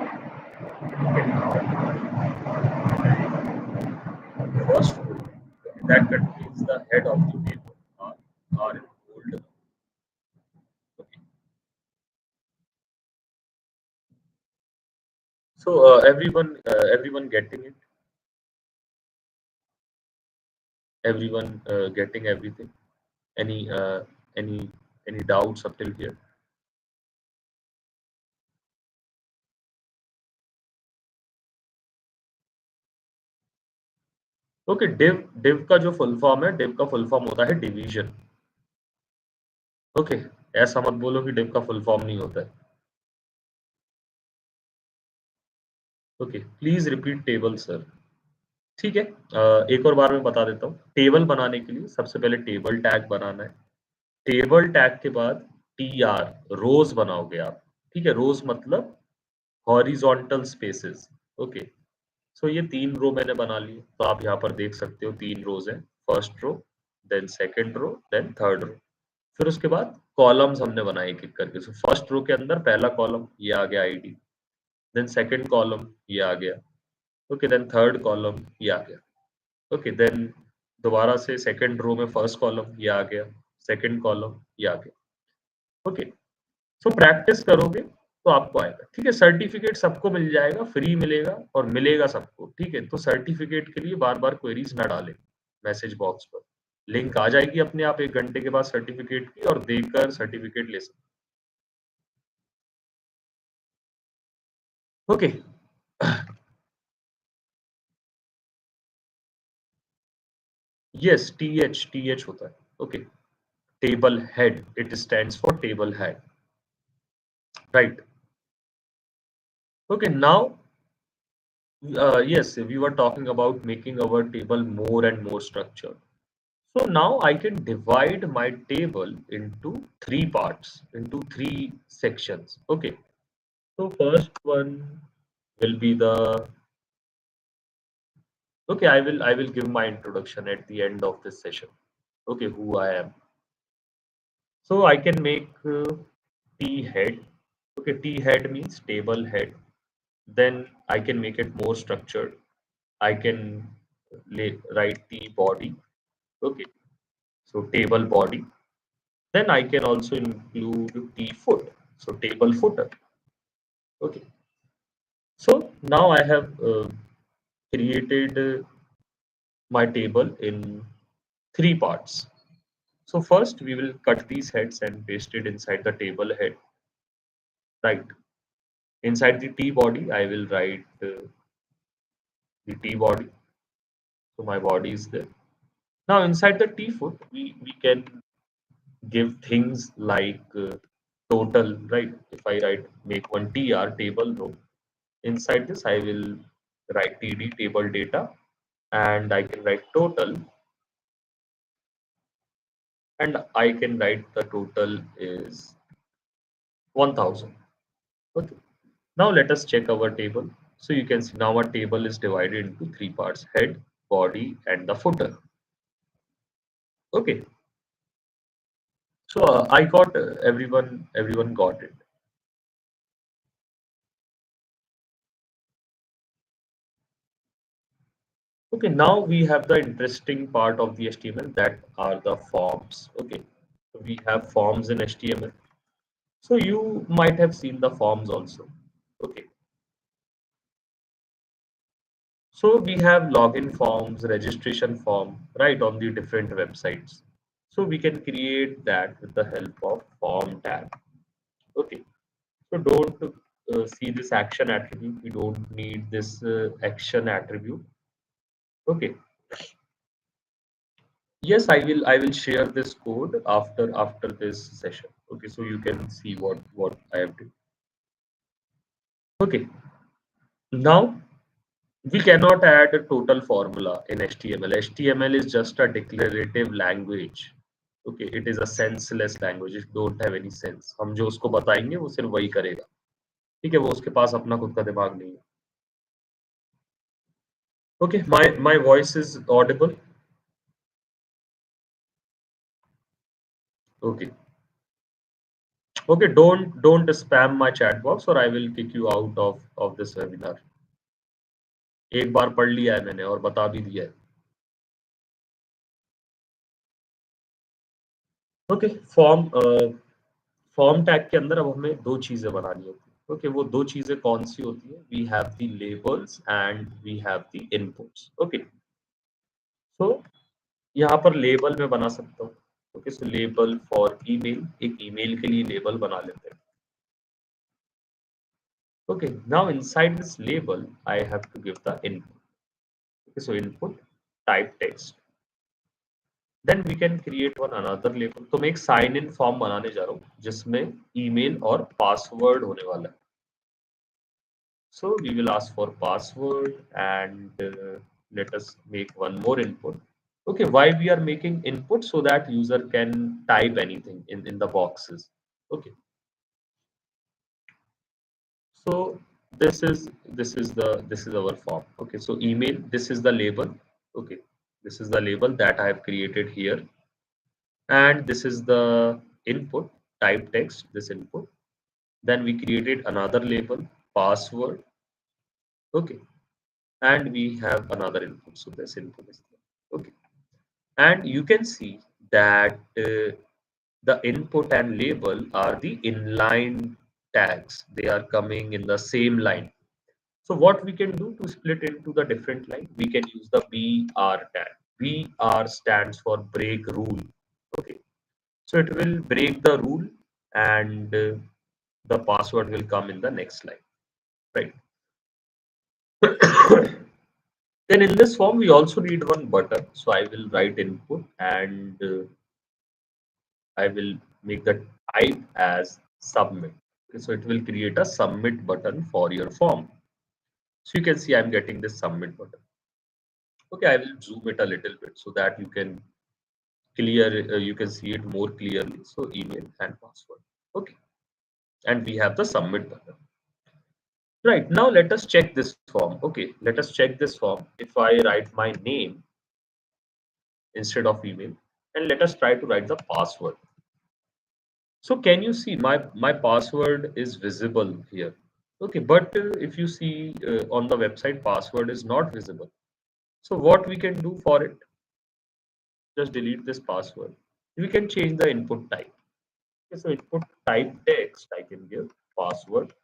okay, now the first row that contains the head of the table are in bold. Okay. So everyone getting it? Everyone getting everything? Any any any doubts up till here? Okay, div का जो full form है, div का full form होता है division. Okay, ऐसा मत बोलो कि डिव का फुल फॉर्म नहीं होता है। Okay, please repeat table sir. ठीक है, एक और बार मैं बता देता हूँ। टेबल बनाने के लिए सबसे पहले टेबल टैग बनाना है। टेबल टैग के बाद टी आर रोज बनाओगे आप। ठीक है, रोज मतलब हॉरिजॉन्टल स्पेसेस। ओके, सो ये 3 रो मैंने बना लिए, तो आप यहाँ पर देख सकते हो 3 रोज हैं। First row, then second row, then third row. फिर उसके बाद कॉलम्स हमने बनाए एक एक करके। सो फर्स्ट रो के अंदर पहला कॉलम ये आ गया आईडी, देन सेकंड कॉलम ये आ गया। ओके, देन थर्ड कॉलम ये आ गया। ओके, देन दोबारा से सेकंड रो में फर्स्ट कॉलम ये आ गया, सेकंड कॉलम ये आ गया। ओके, सो प्रैक्टिस करोगे तो आपको आएगा। ठीक है, सर्टिफिकेट सबको मिल जाएगा, फ्री मिलेगा और मिलेगा सबको। ठीक है, तो सर्टिफिकेट के लिए बार बार क्वेरीज ना डालें मैसेज बॉक्स पर। लिंक आ जाएगी अपने आप 1 घंटे के बाद सर्टिफिकेट की, और देखकर सर्टिफिकेट ले सकते। ओके, यस, टी एच होता है। Okay, table head, it stands for table head, right. Okay, now yes, we were talking about making our table more and more structured. So now I can divide my table into 3 parts, into 3 sections. Okay. So first one will be the, okay, I will give my introduction at the end of this session. Okay, who I am. So I can make T head. Okay, T head means table head. Then I can make it more structured. I can write the body. Okay, so table body. Then I can also include the foot, so table footer. Okay, so now I have created my table in 3 parts. So first we will cut these heads and paste it inside the table head. Right, inside the T body I will write the T body. So my body is there. Now inside the T foot we can give things like total, right? If I write make one tr table row, inside this I will write td table data, and I can write total, and I can write the total is 1000. Okay, now let us check our table. So you can see now our table is divided into 3 parts: head, body, and the footer. Okay, so I got everyone got it. Okay, now we have the interesting part of the HTML, that are the forms. Okay, so we have forms in HTML. So you might have seen the forms also. Okay, so we have login forms, registration form, right, on the different websites. So we can create that with the help of form tag. Okay, so don't see this action attribute. We don't need this action attribute. Okay, yes, I will share this code after this session. Okay, so you can see what I have done. Okay, now we cannot add a total formula in HTML. HTML is just a declarative language. Okay, it is a senseless language. It don't have any sense. हम जो उसको बताएंगे वो सिर्फ वही करेगा. ठीक है, वो उसके पास अपना खुद का दिमाग नहीं है. Okay, my voice is audible. Okay, okay, don't spam my chat box or I will kick you out of this webinar. एक बार पढ़ लिया है मैंने और बता भी दिया है. ओके, फॉर्म टैग के अंदर अब हमें 2 चीजें बनानी होती है. ओके, वो 2 चीजें कौन सी होती है? We have the labels and we have the inputs. Okay, so यहाँ पर लेबल में बना सकता हूँ. Okay, so label for email, एक ईमेल के लिए लेबल बना लेते हैं. Okay, now inside this label I have to give the input. Okay, so input type text. Then we can create one another label. तो मैं एक साइन इन फॉर्म बनाने जा रहा हूँ जिसमें ईमेल और पासवर्ड होने वाला है. So we will ask for password and let us make one more input. Okay, why we are making input? So that user can type anything in the boxes. Okay, so this is our form. Okay, so email, this is the label. Okay, this is the label that I have created here, and this is the input type text, this input. Then we created another label, password. Okay, and we have another input. So this input is there. Okay, and you can see that the input and label are the inline tags. They are coming in the same line. So what we can do to split into the different line, we can use the BR tag. BR stands for break rule. Okay, so it will break the rule, and the password will come in the next line, right? Then in this form, we also need one button. So I will write input, and I will make the type as submit. Okay, so it will create a submit button for your form. So you can see I'm getting this submit button. Okay, I will zoom it a little bit so that you can see it more clearly. So email and password. Okay, and we have the submit button. Right, now let us check this form. Okay, let us check this form. If I write my name instead of email, and let us try to write the password. So can you see my password is visible here? Okay, but if you see on the website, password is not visible. So what we can do for it? Just delete this password. We can change the input type. Okay, so input type text I can give password.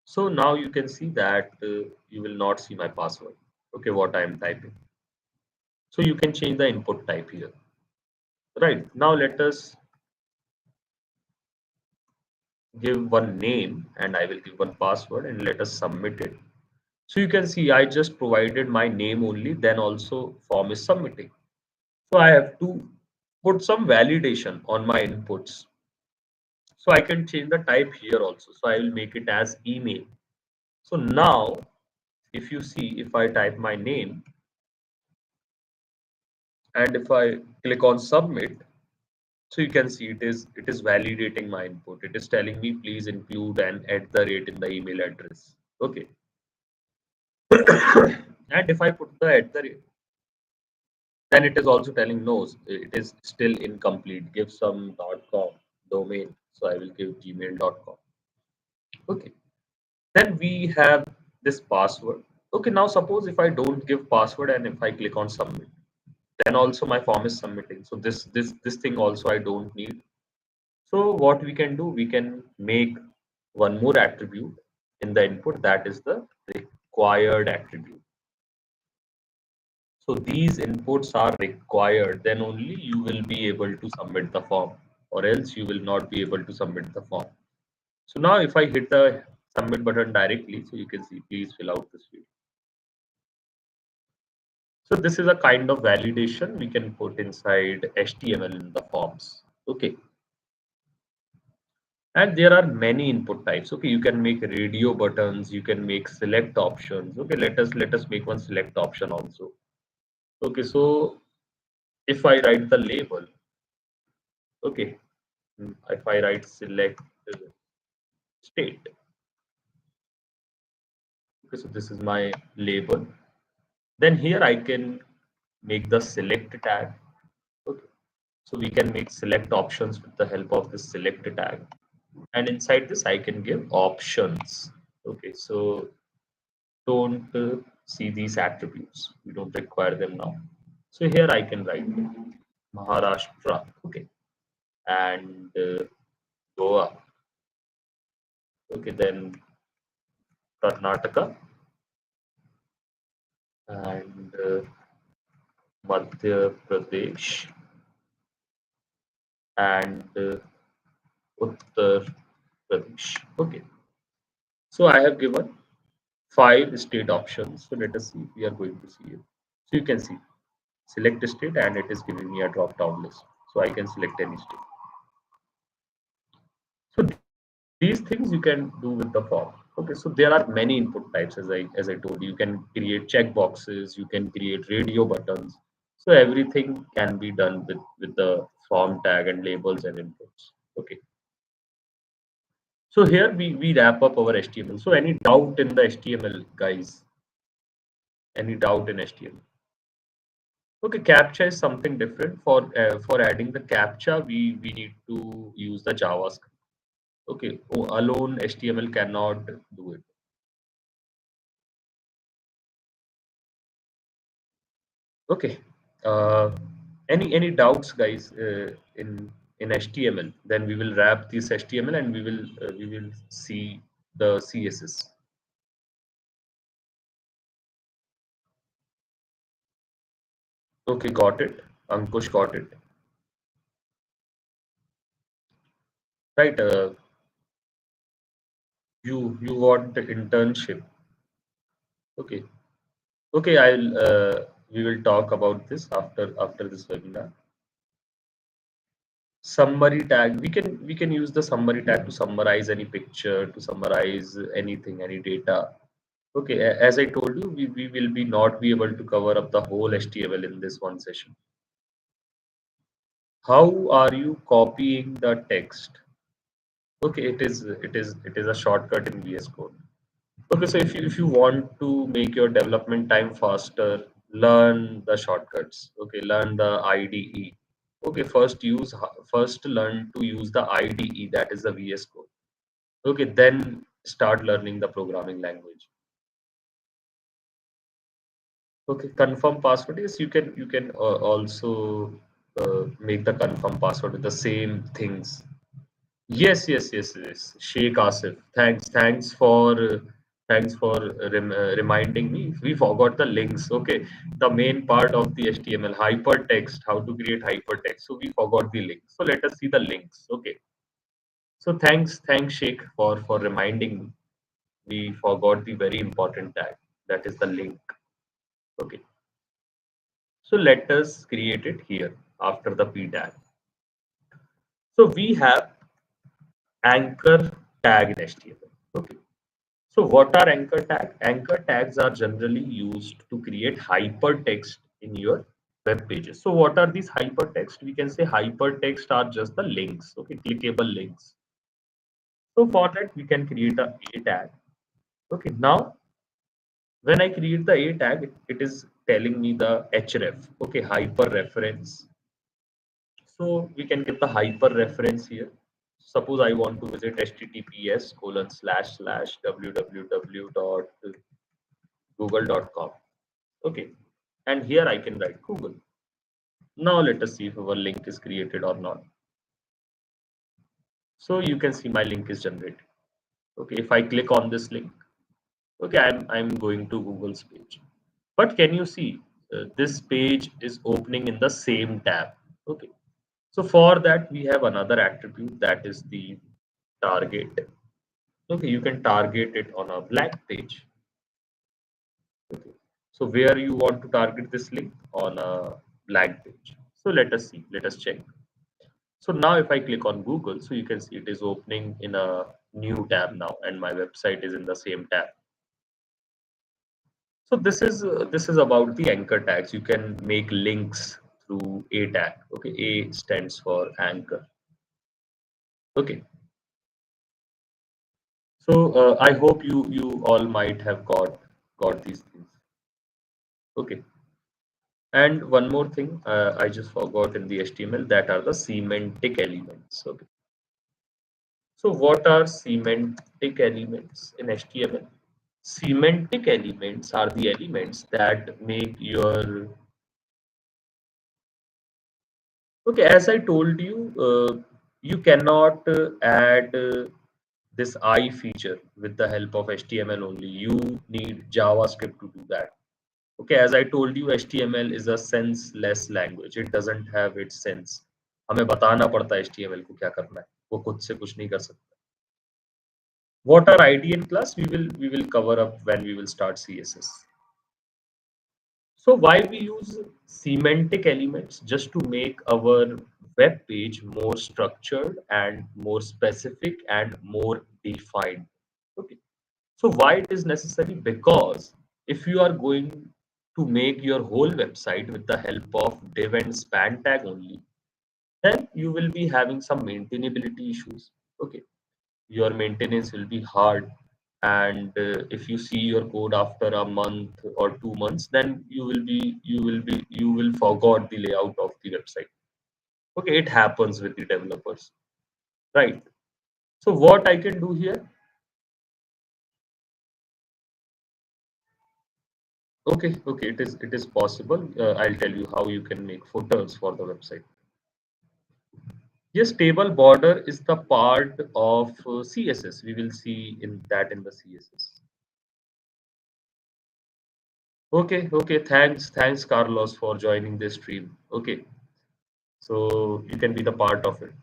So now you can see that you will not see my password. Okay, what I am typing. So you can change the input type here. Right, now let us give one name, and I will give one password, and let us submit it. So you can see I just provided my name only, then also form is submitting. So I have to put some validation on my inputs. So I can change the type here also. So I will make it as email. So now if you see, if I type my name and if I click on submit, so you can see it is validating my input. It is telling me please include an @ in the email address. Okay. And if I put the @ then it is also telling no, it is still incomplete. Give some .com domain. So I will give gmail.com. Okay. Then we have this password. Okay. Now suppose if I don't give password and if I click on submit, then also my form is submitting. So this thing also I don't need. So what we can do, we can make one more attribute in the input, that is the required attribute. So these inputs are required, then only you will be able to submit the form, or else you will not be able to submit the form. So now if I hit the submit button directly, so you can see please fill out this field. So this is a kind of validation we can put inside HTML in the forms. Okay. And there are many input types. Okay, you can make radio buttons, you can make select options. Okay, let us make one select option also. Okay, so if I write the label, okay, if I write select state, okay, so this is my label. Then here I can make the select tag. Okay, so we can make select options with the help of this select tag. And inside this, I can give options. Okay, so don't see these attributes. We don't require them now. So here I can write Maharashtra, okay, and Goa, okay, then Karnataka and Madhya Pradesh and Uttar Pradesh. Okay, so I have given 5 state options. So let us see if we are going to see it. So you can see select a state and it is giving me a drop down list. So I can select any state. So these things you can do with the form. Okay, so there are many input types as I told you. You can create check boxes, you can create radio buttons. So everything can be done with the form tag and labels and inputs. Okay. So here we wrap up our HTML. So any doubt in the HTML, guys? Any doubt in HTML? Okay, CAPTCHA is something different. For adding the CAPTCHA, we need to use the JavaScript. Okay, alone HTML cannot do it. Okay. Uh, any doubts, guys, in HTML? Then we will wrap this HTML and we will see the CSS. Okay, got it. Ankush got it. Right. You want the internship. Okay. Okay. We will talk about this after this webinar. Summary tag. We can use the summary tag to summarize any picture, to summarize anything, any data. Okay, as I told you, we will be not be able to cover up the whole HTML in this one session. How are you copying the text? Okay, it is a shortcut in VS Code. Okay, so if you want to make your development time faster, learn the shortcuts. Okay, learn the IDE. Okay, first learn to use the IDE, that is the VS Code. Okay, then start learning the programming language. Okay, confirm password is you can also make the confirm password with the same things. Yes. Sheikh Asif, thanks for reminding me. We forgot the links. Okay, the main part of the HTML hypertext, how to create hypertext. So we forgot the links. So let us see the links. Okay. So thanks Sheikh for reminding me. We forgot the very important tag. That is the link. Okay. So let us create it here after the p tag. So we have anchor tag in HTML. Okay. So what are anchor tag? Anchor tags are generally used to create hypertext in your web pages. So what are these hypertext? We can say hypertext are just the links, okay, clickable links. So for that we can create a tag. Okay, now when I create the a tag, it is telling me the href, okay, hyper reference. So we can get the hyper reference here. Suppose I want to visit https://www.google.com. Okay. And here I can write Google. Now let us see if our link is created or not. So you can see my link is generated. Okay. If I click on this link, okay, I'm going to Google's page. But can you see this page is opening in the same tab? Okay. So for that, we have another attribute, that is the target. Okay, you can target it on a blank page. Okay. So where you want to target this link? On a blank page. So let us see, let us check. So now if I click on Google, so you can see it is opening in a new tab now and my website is in the same tab. So this is about the anchor tags. You can make links through a tag. Okay, A stands for anchor. Okay. So I hope you all might have got these things. Okay. And one more thing I just forgot in the HTML, that are the semantic elements. Okay. So what are semantic elements in HTML? Semantic elements are the elements that make your, okay, as I told you, you cannot add this I feature with the help of HTML only. You need JavaScript to do that. Okay, as I told you, HTML is a senseless language. It doesn't have its sense. हमें बताना पड़ता है HTML को क्या करना है. वो खुद से कुछ नहीं कर सकता. What are ID and class? We will cover up when we will start CSS. So why we use semantic elements? Just to make our web page more structured and more specific and more defined. Okay. So why it is necessary? Because if you are going to make your whole website with the help of div and span tag only, then you will be having some maintainability issues. Okay, your maintenance will be hard, and if you see your code after a month or 2 months, then you will forgot the layout of the website. Okay, it happens with the developers, right? So what I can do here? Okay, it is possible. I'll tell you how you can make footers for the website. Yes, table border is the part of CSS. We will see in that in the CSS. Okay. Thanks, Carlos, for joining this stream. Okay, so you can be the part of it.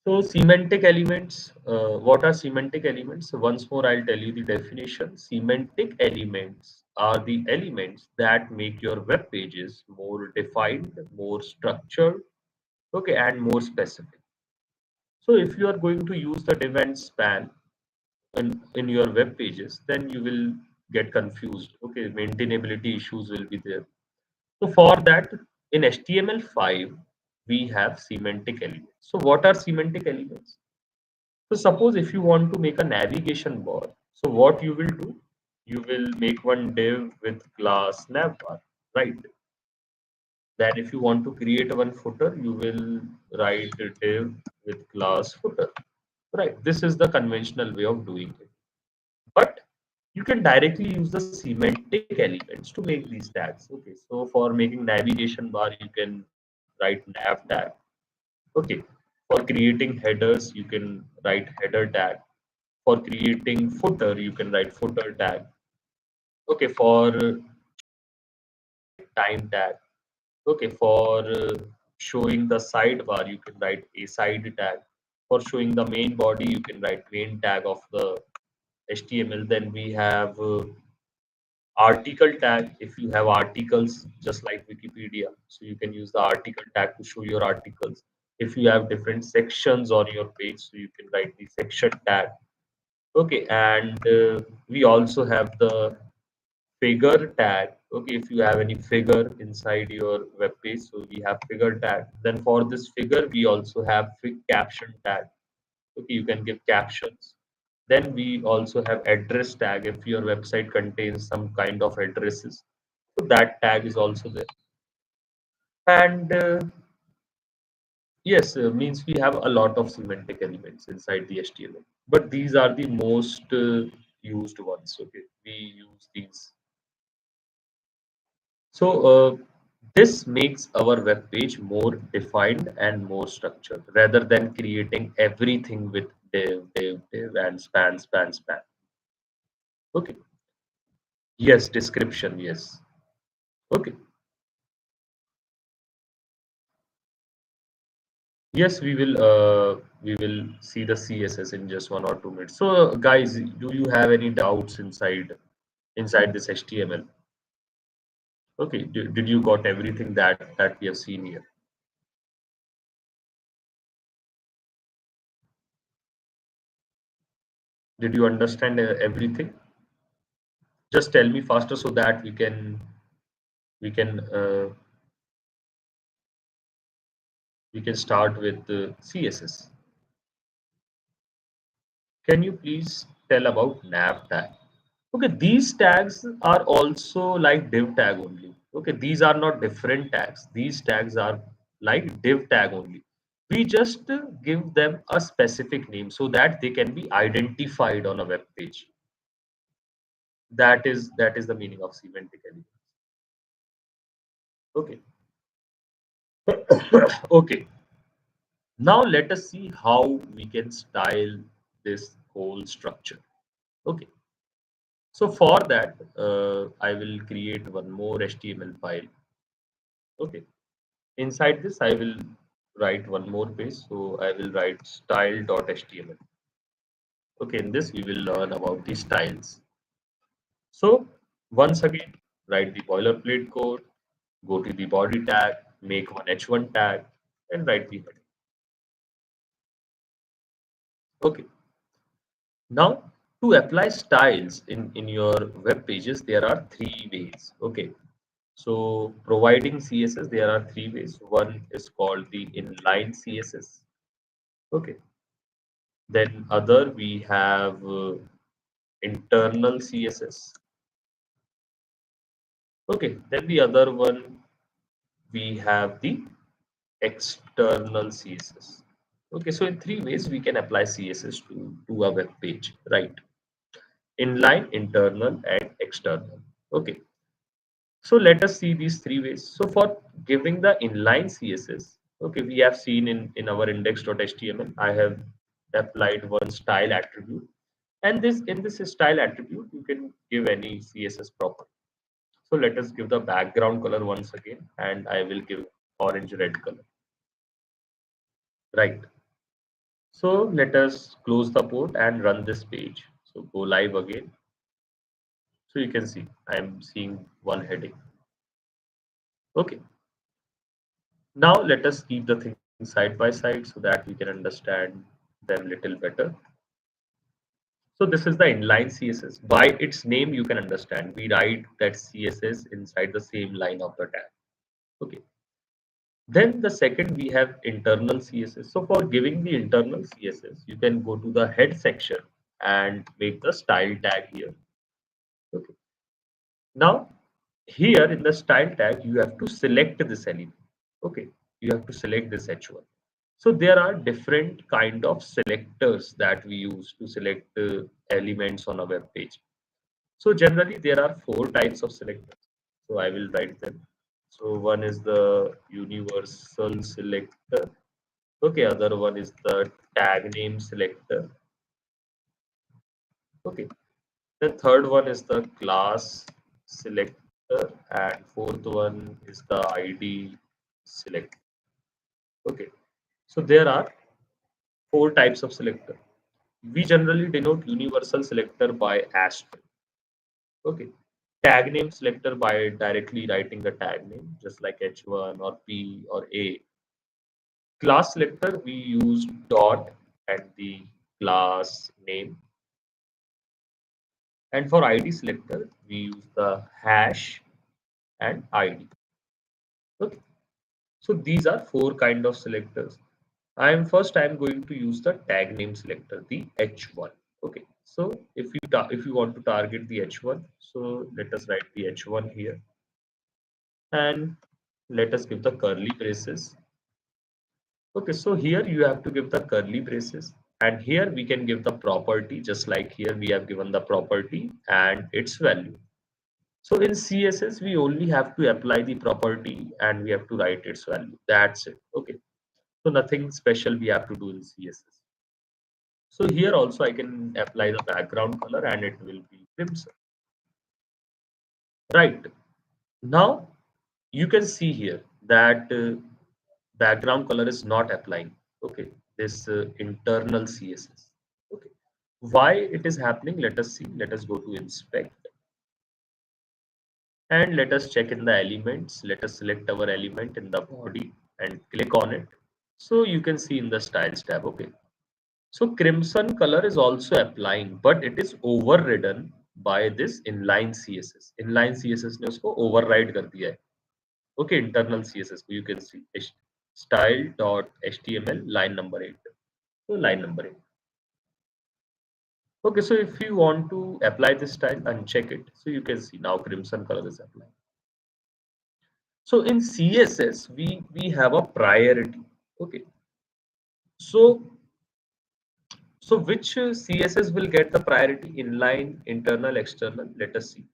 So semantic elements. What are semantic elements? So once more, I'll tell you the definition. Semantic elements are the elements that make your web pages more defined, more structured, okay, and more specific. So if you are going to use the div and span in your web pages, then you will get confused. Okay, maintainability issues will be there. So for that, in HTML5, we have semantic elements. So what are semantic elements? So suppose if you want to make a navigation bar, so what you will do? You will make one div with class navbar, right? Then if you want to create one footer, you will write a div with class footer, right? This is the conventional way of doing it. But you can directly use the semantic elements to make these tags. Okay, so for making navigation bar, you can write nav tag. Okay, for creating headers, you can write header tag. For creating footer, you can write footer tag. Okay, for time tag. Okay, for showing the sidebar, you can write a side tag. For showing the main body, you can write main tag of the HTML. Then we have article tag. If you have articles just like Wikipedia, so you can use the article tag to show your articles. If you have different sections on your page, so you can write the section tag. Okay, and we also have the figure tag. Okay, if you have any figure inside your web page, so we have figure tag. Then for this figure, we also have caption tag. Okay, you can give captions. Then we also have address tag. If your website contains some kind of addresses, so that tag is also there. And yes, means we have a lot of semantic elements inside the HTML, but these are the most used ones. Okay, we use these. So this makes our web page more defined and more structured rather than creating everything with div, and span. Okay. Yes, description. Yes. Okay. Yes, we will see the CSS in just 1 or 2 minutes. So, guys, do you have any doubts inside this HTML? Okay. Did you got everything that we have seen here? Did you understand everything? Just tell me faster so that we can we can start with the CSS. Can you please tell about nav tag? Okay, these tags are also like div tag only. Okay, these are not different tags. These tags are like div tag only. We just give them a specific name so that they can be identified on a web page. That is the meaning of semantic elements. Okay. Okay. Now let us see how we can style this whole structure. Okay. So for that, I will create one more HTML file. Okay. Inside this, I will write one more page. So I will write style.html. Okay. In this, we will learn about the styles. So once again, write the boilerplate code, go to the body tag, make one H1 tag, and write the heading. Okay. Now, to apply styles in your web pages, there are three ways. Okay. So, providing CSS, there are three ways. One is called the inline CSS. Okay. Then other we have internal CSS. Okay. Then the other one we have the external CSS. Okay. So in three ways we can apply CSS to a web page, right? Inline, internal, and external. Okay. So let us see these three ways. So for giving the inline CSS, okay, we have seen in our index.html, I have applied one style attribute. And this in this style attribute, you can give any CSS property. So let us give the background color once again, and I will give orange red color. Right. So let us close the port and run this page. So go live again. So you can see I am seeing one heading. Okay. Now let us keep the things side by side so that we can understand them little better. So this is the inline CSS. By its name, you can understand. We write that CSS inside the same line of the tag. Okay. Then the second we have internal CSS. So for giving the internal CSS, you can go to the head section and make the style tag here. Okay. Now here in the style tag, you have to select this element. Okay. You have to select this H1. So there are different kind of selectors that we use to select elements on a web page. So generally there are four types of selectors. So I will write them. So one is the universal selector. Okay, other one is the tag name selector. Okay, the third one is the class selector, and fourth one is the ID selector. Okay, so there are four types of selector. We generally denote universal selector by asterisk. Okay. Tag name selector by directly writing the tag name, just like H1 or P or A. Class selector, we use dot and the class name. And for ID selector, we use the hash and ID. Okay. So these are four kind of selectors. I'm going to use the tag name selector, the H1. Okay. So if you want to target the H1, so let us write the H1 here, and let us give the curly braces. Okay, so here you have to give the curly braces, and here we can give the property, just like here we have given the property and its value. So in CSS, we only have to apply the property and we have to write its value. That's it. Okay. So nothing special we have to do in CSS. So here also I can apply the background color and it will be crimson. Right. Now you can see here that background color is not applying. Okay. This internal CSS. Okay. Why it is happening? Let us see. Let us go to inspect and let us check in the elements. Let us select our element in the body and click on it. So you can see in the styles tab. Okay. So crimson color is also applying, but it is overridden by this inline CSS. Inline CSS ने उसको override कर दिया है. Okay, internal CSS को you can see style.html line number 8. So line number 8. Okay, so if you want to apply this style, uncheck it. So you can see now crimson color is applied. So in CSS, we have a priority. Okay. So which CSS will get the priority? Inline, internal, external? Let us see.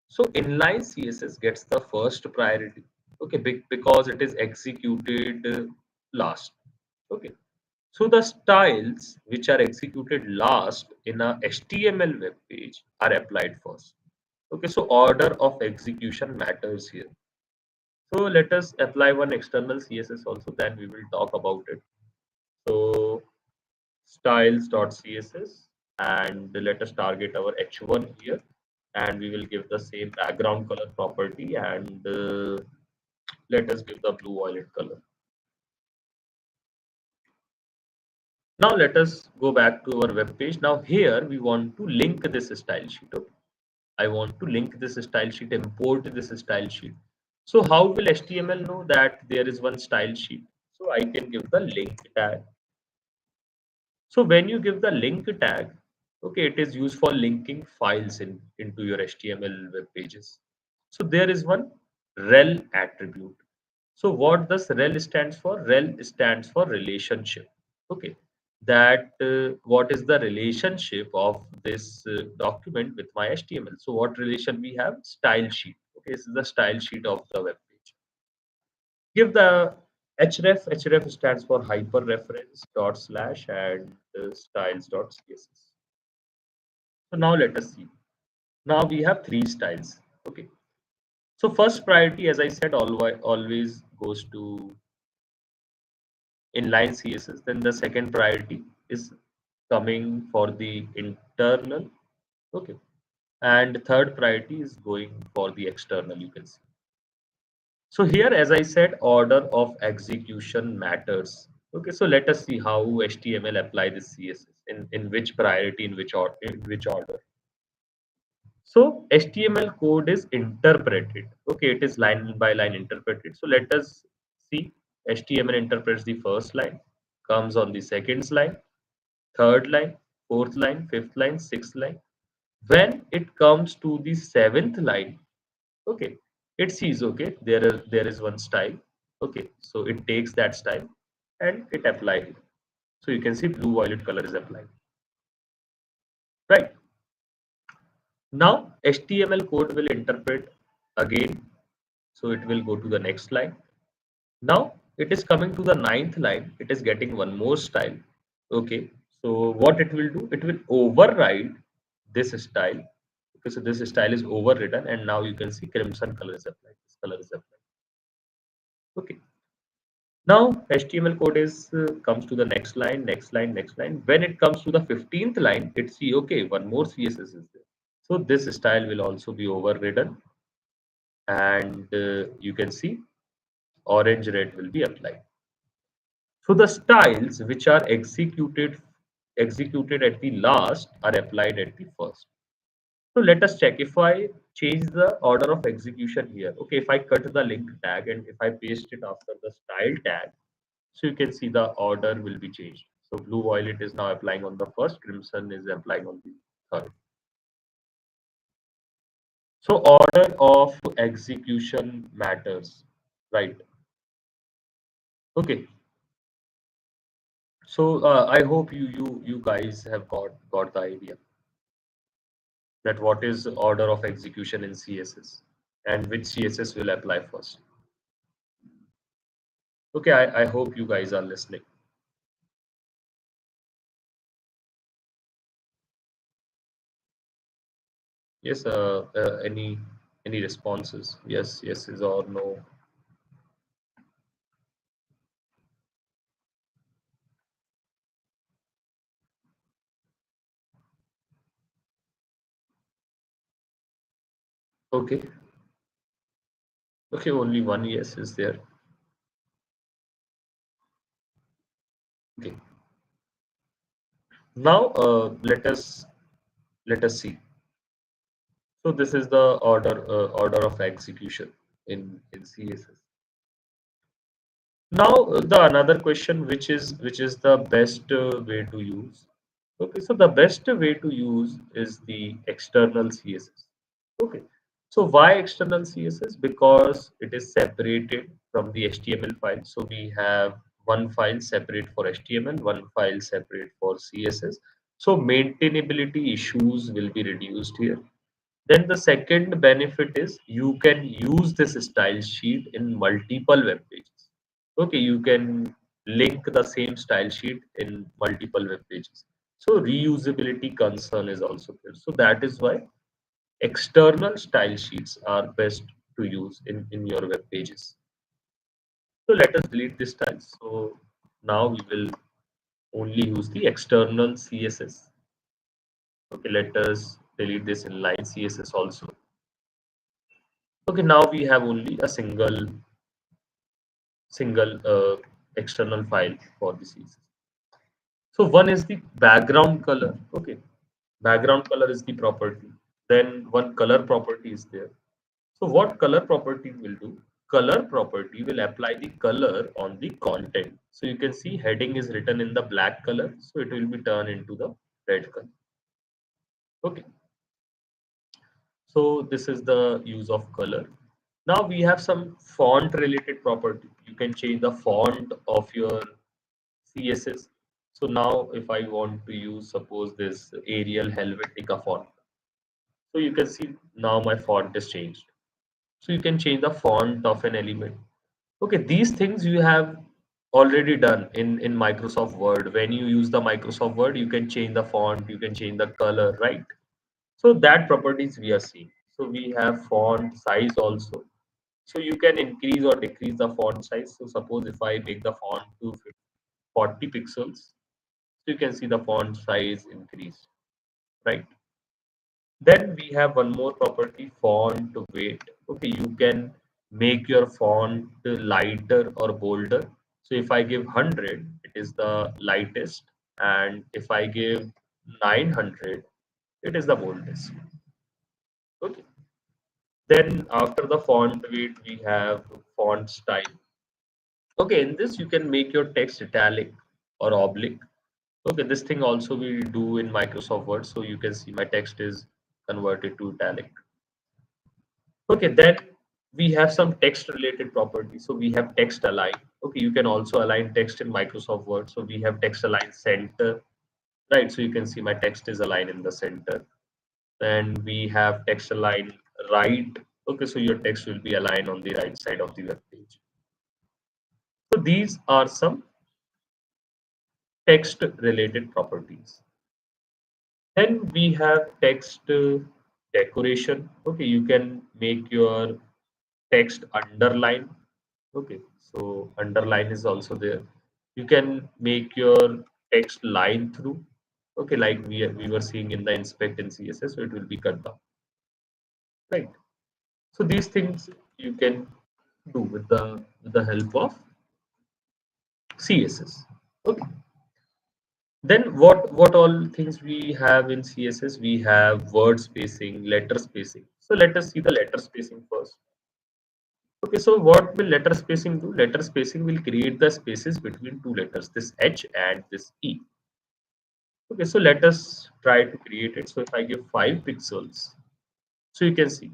So inline CSS gets the first priority. Okay, because it is executed last. Okay. So the styles which are executed last in a HTML web page are applied first. Okay, so order of execution matters here. So let us apply one external CSS also, then we will talk about it. So styles.css, and let us target our H1 here. and we will give the same background color property, and let us give the blue violet color. Now let us go back to our web page. Now here we want to link this style sheet. Okay? I want to link this style sheet, import this style sheet. So how will HTML know that there is one style sheet? So I can give the link tag. So when you give the link tag, okay, it is used for linking files into your HTML web pages. So there is one rel attribute. So what does rel stands for? Rel stands for relationship. Okay, that what is the relationship of this document with my HTML? So what relation we have? Style sheet. Okay, this is the style sheet of the web page. Give the href. Href stands for hyperreference dot slash and styles dot css. So now let us see. Now we have three styles. Okay. So first priority, as I said, always goes to inline CSS. Then the second priority is coming for the internal. Okay. And third priority is going for the external, you can see. So here, as I said, order of execution matters. Okay, so let us see how HTML apply this CSS in which priority, in which order. So HTML code is interpreted. Okay, it is line by line interpreted. So let us see. HTML interprets the first line, comes on the second line, third line, fourth line, fifth line, sixth line. When it comes to the seventh line, okay, it sees, okay, there is one style. Okay, so it takes that style and it applies it. So you can see blue violet color is applied. Right. Now HTML code will interpret again. So it will go to the next line. Now it is coming to the ninth line. It is getting one more style. Okay. So what it will do? It will override this style. Okay, so this style is overridden, and now you can see crimson color is applied. This color is applied. Okay. Now HTML code is comes to the next line, next line, next line. When it comes to the 15th line, it see, okay, one more CSS is there. So this style will also be overridden, and you can see orange red will be applied. So the styles which are executed at the last are applied at the first. So let us check if I change the order of execution here. Okay, if I cut the link tag and if I paste it after the style tag, so you can see the order will be changed. So blue violet is now applying on the first, crimson is applying on the third. So order of execution matters, right? Okay. So I hope you guys have got the idea that what is order of execution in CSS and which CSS will apply first. Okay, I hope you guys are listening. Yes, any responses? Yes, yes is or no. Okay, okay, only one yes is there. Okay, now let us see. So this is the order of execution in CSS. Now the another question, which is the best way to use. Okay, so the best way to use is the external CSS. Okay, so why external CSS? Because it is separated from the HTML file. So we have one file separate for HTML, one file separate for CSS. So maintainability issues will be reduced here. Then the second benefit is you can use this style sheet in multiple web pages. Okay, you can link the same style sheet in multiple web pages. So reusability concern is also there. So that is why external style sheets are best to use in your web pages. So let us delete this style. So now we will only use the external CSS. Okay, let us delete this inline CSS also. Okay, now we have only a single external file for the CSS. So one is the background color. Okay, background color is the property. Then one color property is there. So what color property will do? Color property will apply the color on the content. So you can see heading is written in the black color, so it will be turned into the red color. Okay, so this is the use of color. Now we have some font related property. You can change the font of your CSS. So now if I want to use suppose this Arial Helvetica font, so you can see now my font is changed. So you can change the font of an element. Okay, these things you have already done in Microsoft Word. When you use the Microsoft Word, you can change the font, you can change the color, right? So that properties we are seeing. So we have font size also. So you can increase or decrease the font size. So suppose if I make the font to 40 pixels, so you can see the font size increase, right? Then we have one more property, font weight. Okay, you can make your font lighter or bolder. So if I give 100, it is the lightest, and if I give 900, it is the boldest. Okay. Then after the font weight, we have font style. Okay, in this you can make your text italic or oblique. Okay, this thing also we do in Microsoft Word. So you can see my text is converted to italic. Okay, then we have some text related properties. So we have text align. Okay, you can also align text in Microsoft Word. So we have text align center, right? So you can see my text is aligned in the center. Then we have text align right. Okay, so your text will be aligned on the right side of the web page. So these are some text related properties. Then we have text decoration. Okay, you can make your text underline. Okay, so underline is also there. You can make your text line through. Okay, like we were seeing in the inspect in CSS, so it will be cut down. Right. So these things you can do with the help of CSS. Okay. Then what all things we have in CSS? We have word spacing, letter spacing. So let us see the letter spacing first. Okay, so what will letter spacing do? Letter spacing will create the spaces between two letters, this H and this E. Okay, so let us try to create it. So if I give 5 pixels, so you can see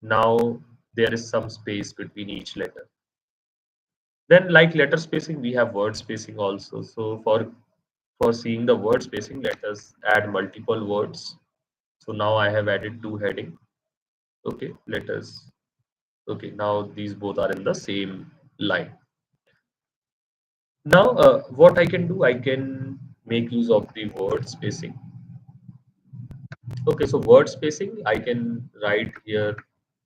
now there is some space between each letter. Then like letter spacing, we have word spacing also. So for seeing the word spacing, let us add multiple words. So now I have added two heading. Okay, let us. Okay, now these both are in the same line. Now, what I can do, I can make use of the word spacing. Okay, so word spacing, I can write here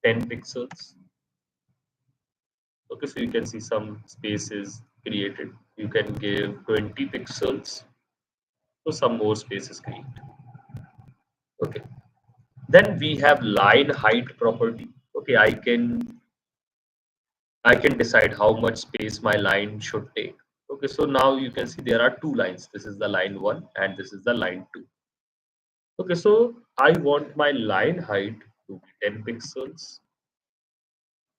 10 pixels. Okay, so you can see some spaces created. You can give 20 pixels, so some more spaces created. Okay, then we have line height property. Okay, I can decide how much space my line should take. Okay, so now you can see there are two lines. This is the line 1 and this is the line 2. Okay, so I want my line height to be 10 pixels.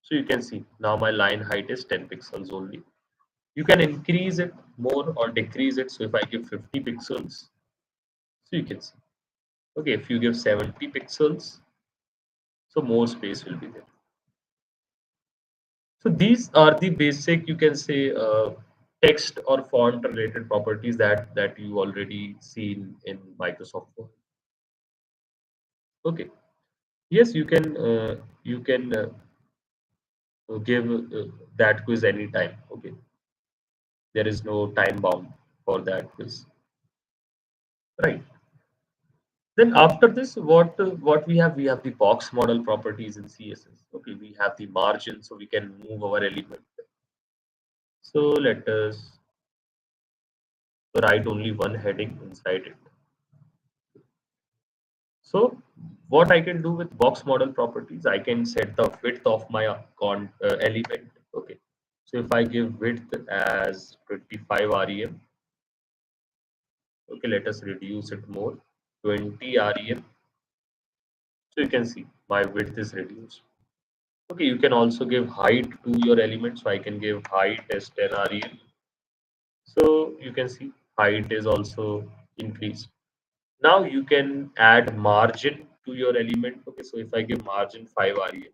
So you can see now my line height is 10 pixels only. You can increase it more or decrease it. So if I give 50 pixels, so you can see. Okay, if you give 70 pixels, so more space will be there. So these are the basic, you can say, text or font related properties that you already seen in Microsoft Word. Okay. Yes, you can give that quiz anytime. Okay, there is no time bound for that quiz, right? Then after this, what we have the box model properties in CSS. Okay, we have the margin, so we can move our element. So let us write only one heading inside it. So what I can do with box model properties, I can set the width of my element. Okay, so if I give width as 25 rem, okay, let us reduce it more, 20 rem. So you can see my width is reduced. Okay, you can also give height to your element. So I can give height as 10 rem. So you can see height is also increased. Now you can add margin to your element. Okay, so if I give margin 5 rem,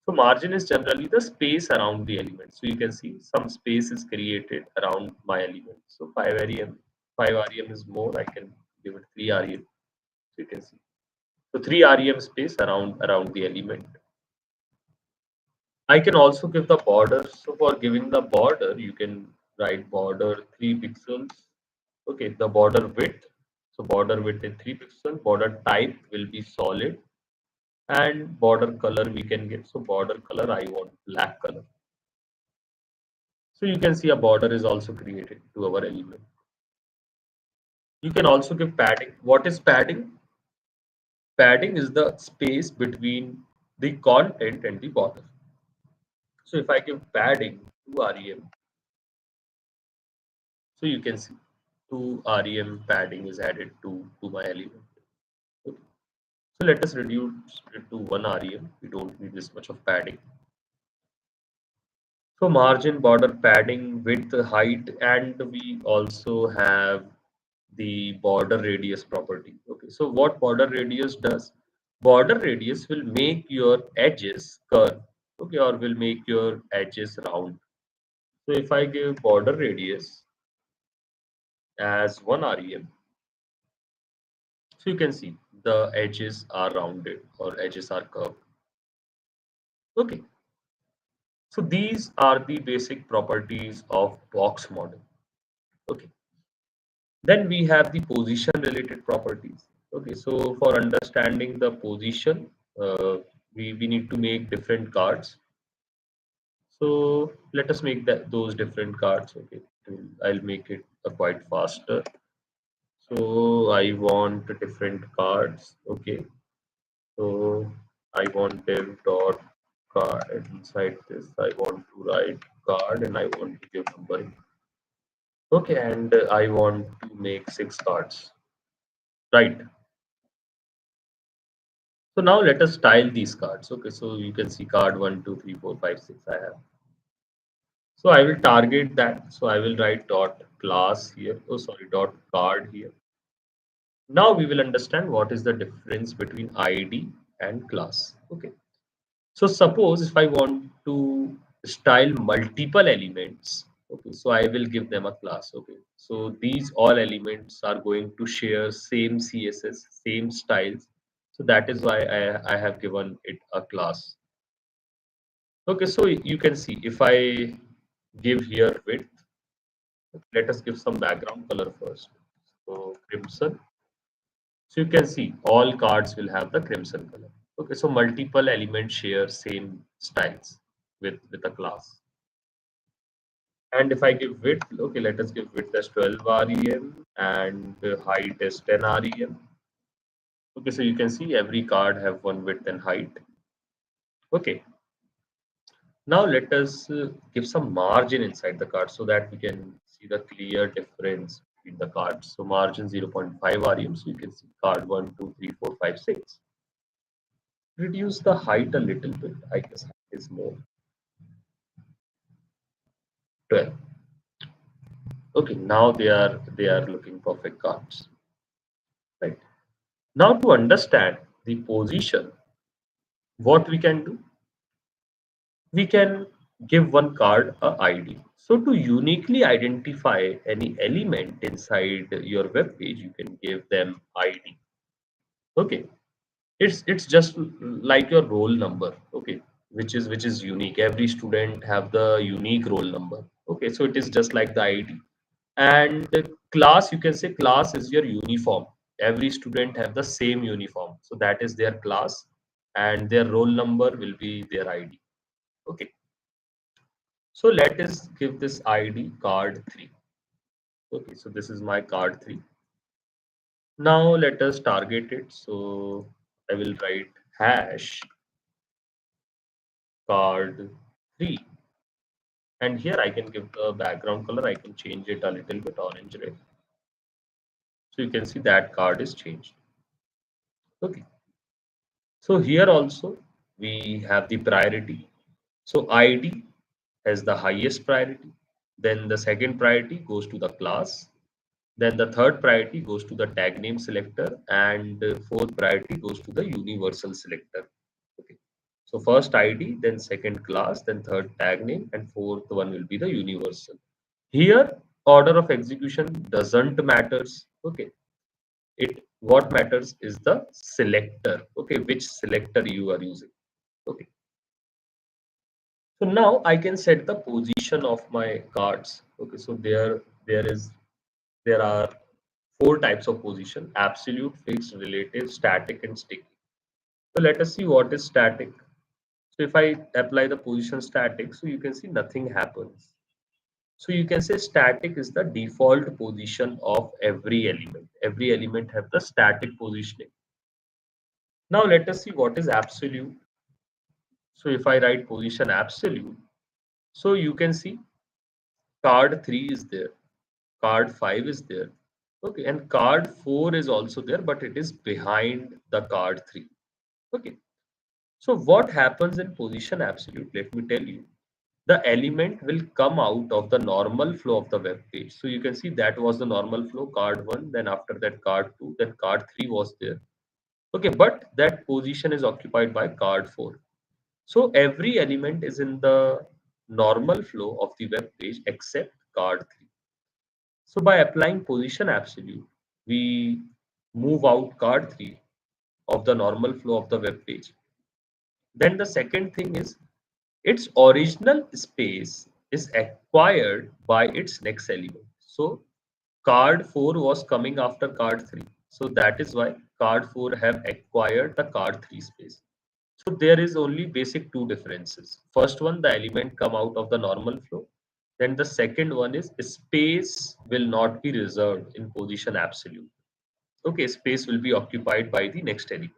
so margin is generally the space around the element. So you can see some space is created around my element. So 5 rem is more. I can give it 3 rem. So you can see. So 3 rem space around the element. I can also give the border. So for giving the border, you can write border 3 pixels. Okay, the border width. So border width is 3 pixels. Border type will be solid, and border color we can give. So border color I want black color. So you can see a border is also created to our element. You can also give padding. What is padding? Padding is the space between the content and the border. So if I give padding to rem, so you can see 2 rem padding is added to my element. Okay. So let us reduce it to 1 rem. We don't need this much of padding. So margin, border padding, width, height, and we also have the border radius property. Okay, so what border radius does? Border radius will make your edges curve, okay, or will make your edges round. So if I give border radius as 1 rem, so you can see the edges are rounded or edges are curved. Okay, so these are the basic properties of box model. Okay. Then we have the position related properties. Okay, so for understanding the position, we need to make different cards. So let us make those different cards. Okay, I'll make it quite faster. So I want different cards. Okay, so I want div dot card inside this. I want to write card and I want to give numbering. Okay, and I want to make 6 cards. Right. So now let us style these cards. Okay, so you can see card 1, 2, 3, 4, 5, 6 I have. So I will target that. So I will write dot class here. Oh, sorry, dot card here. Now we will understand what is the difference between ID and class. Okay. So suppose if I want to style multiple elements, okay, so I will give them a class. Okay. So these all elements are going to share same CSS, same styles. So that is why I have given it a class. Okay, so you can see if I give here width, let us give some background color first. So crimson. So you can see all cards will have the crimson color. Okay, so multiple elements share same styles with a class. And if I give width, okay, let us give width as 12 rem and height as 10 rem. Okay, so you can see every card have one width and height. Okay, now let us give some margin inside the card so that we can see the clear difference between the cards. So margin 0.5 rem, so you can see card 1, 2, 3, 4, 5, 6. Reduce the height a little bit. I guess height is more. 12. Okay, now they are looking perfect cards. Right. Now to understand the position, what we can do? We can give one card a ID. So to uniquely identify any element inside your web page, you can give them ID. Okay, it's just like your roll number. Okay, which is unique. Every student have the unique roll number. Okay, so it is just like the ID. And the class, you can say class is your uniform. Every student have the same uniform, so that is their class, and their roll number will be their ID. Okay. So let us give this ID card 3. Okay, so this is my card 3. Now let us target it. So I will write hash card 3, and here I can give the background color. I can change it a little bit orange red. So you can see that card is changed. Okay. So here also we have the priority. So ID has the highest priority. Then the second priority goes to the class. Then the third priority goes to the tag name selector, and fourth priority goes to the universal selector. Okay. So first ID, then second class, then third tag name, and fourth one will be the universal. Here, order of execution doesn't matters. Okay. It what matters is the selector. Okay, which selector you are using. Okay. So now I can set the position of my cards. Okay. So there are four types of position: absolute, fixed, relative, static, and sticky. So let us see what is static. So if I apply the position static, so you can see nothing happens. So you can say static is the default position of every element. Every element have the static positioning. Now let us see what is absolute. So if I write position absolute, so you can see card 3 is there, card 5 is there. Okay, and card 4 is also there, but it is behind the card 3. Okay. So what happens in position absolute? Let me tell you. The element will come out of the normal flow of the web page. So you can see that was the normal flow, card 1, then after that card 2, then card 3 was there. Okay, but that position is occupied by card 4. So every element is in the normal flow of the web page except card 3. So by applying position absolute, we move out card 3 of the normal flow of the web page. Then the second thing is its original space is acquired by its next element. So card 4 was coming after card 3. So that is why card 4 have acquired the card 3 space. So there is only basic two differences. First one, the element come out of the normal flow. Then the second one is space will not be reserved in position absolute. Okay, space will be occupied by the next element.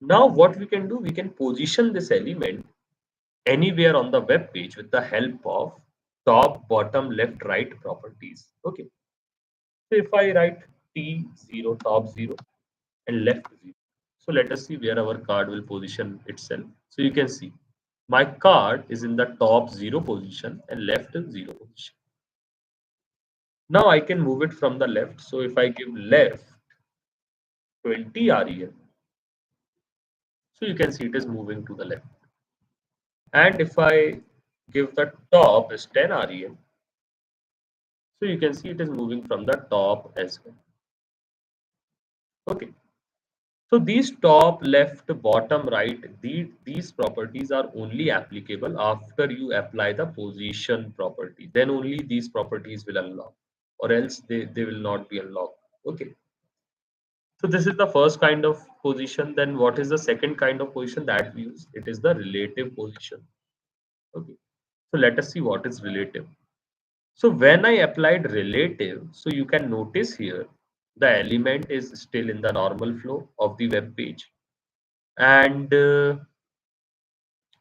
Now what we can do, we can position this element anywhere on the web page with the help of top, bottom, left, right properties. Okay. So if I write T0, top 0 and left 0. So let us see where our card will position itself. So you can see my card is in the top 0 position and left 0 position. Now I can move it from the left. So if I give left 20 REM, so you can see it is moving to the left. And if I give the top is 10 REM, so you can see it is moving from the top as well. Okay. So these top, left, bottom, right, these properties are only applicable after you apply the position property. Then only these properties will unlock, or else they will not be unlocked. Okay. So this is the first kind of position. Then what is the second kind of position that we use? It is the relative position. Okay. So let us see what is relative. So when I applied relative, so you can notice here the element is still in the normal flow of the web page, and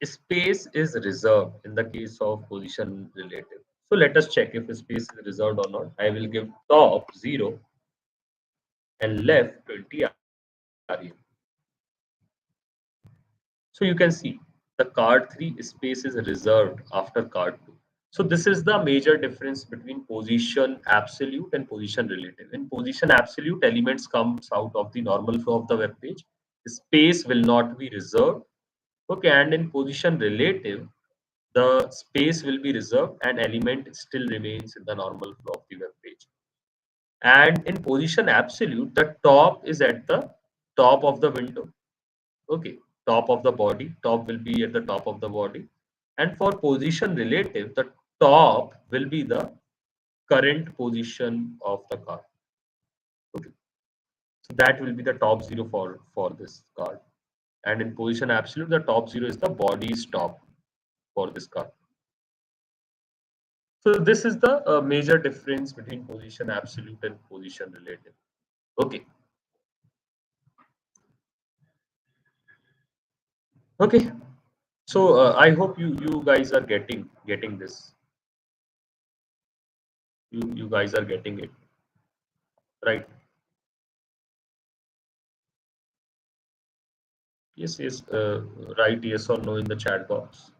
space is reserved in the case of position relative. So let us check if space is reserved or not. I will give top 0 and left 20 REM. So you can see the card 3 space is reserved after card 2. So this is the major difference between position absolute and position relative. In position absolute, elements comes out of the normal flow of the web page. Space will not be reserved. Okay, and in position relative, the space will be reserved and element still remains in the normal flow of the web page. And in position absolute, the top is at the top of the window. Okay, top of the body, top will be at the top of the body. And for position relative, the top will be the current position of the card. Okay, so that will be the top 0 for this card. And in position absolute, the top 0 is the body's top for this card. So this is the major difference between position absolute and position relative. Okay. Okay. So I hope you guys are getting this. You guys are getting it, right? Yes, yes. Write yes or no in the chat box.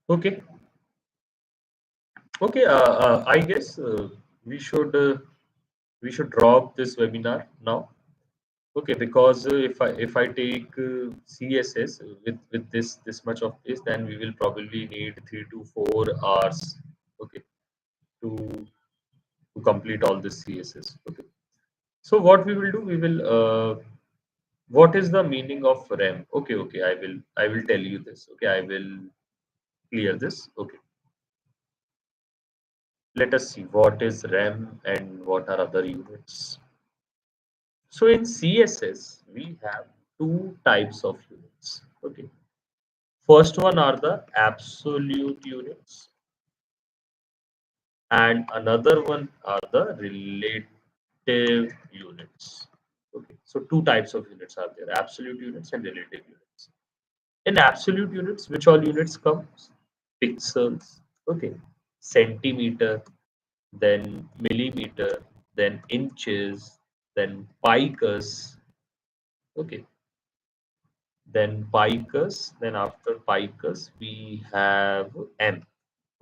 Okay. Okay. I guess we should drop this webinar now. Okay, because if I take CSS with this much of this, then we will probably need 3 to 4 hours. Okay, to to complete all this CSS. Okay. So what we will do, we will what is the meaning of RAM? Okay, okay, I will tell you this. Okay, I will clear this. Okay, let us see what is RAM and what are other units. So in CSS we have two types of units. Okay, first one are the absolute units, and another one are the relative units. Okay, so two types of units are there: absolute units and relative units. In absolute units, which all units comes? Pixels, okay, centimeter, then millimeter, then inches, then picus, okay, then picus, then after picus we have m.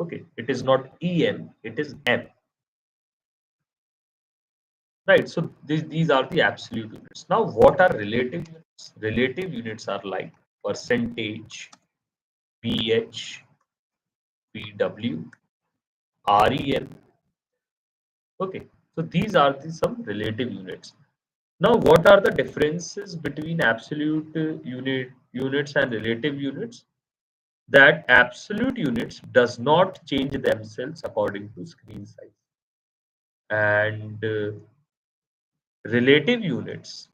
Okay, it is not em, it is m. Right, so these are the absolute units. Now, what are relative units? Relative units are like percentage, ph, pw, rem. Okay, so these are the some relative units. Now, what are the differences between absolute units and relative units? That absolute units does not change themselves according to screen size, and relative units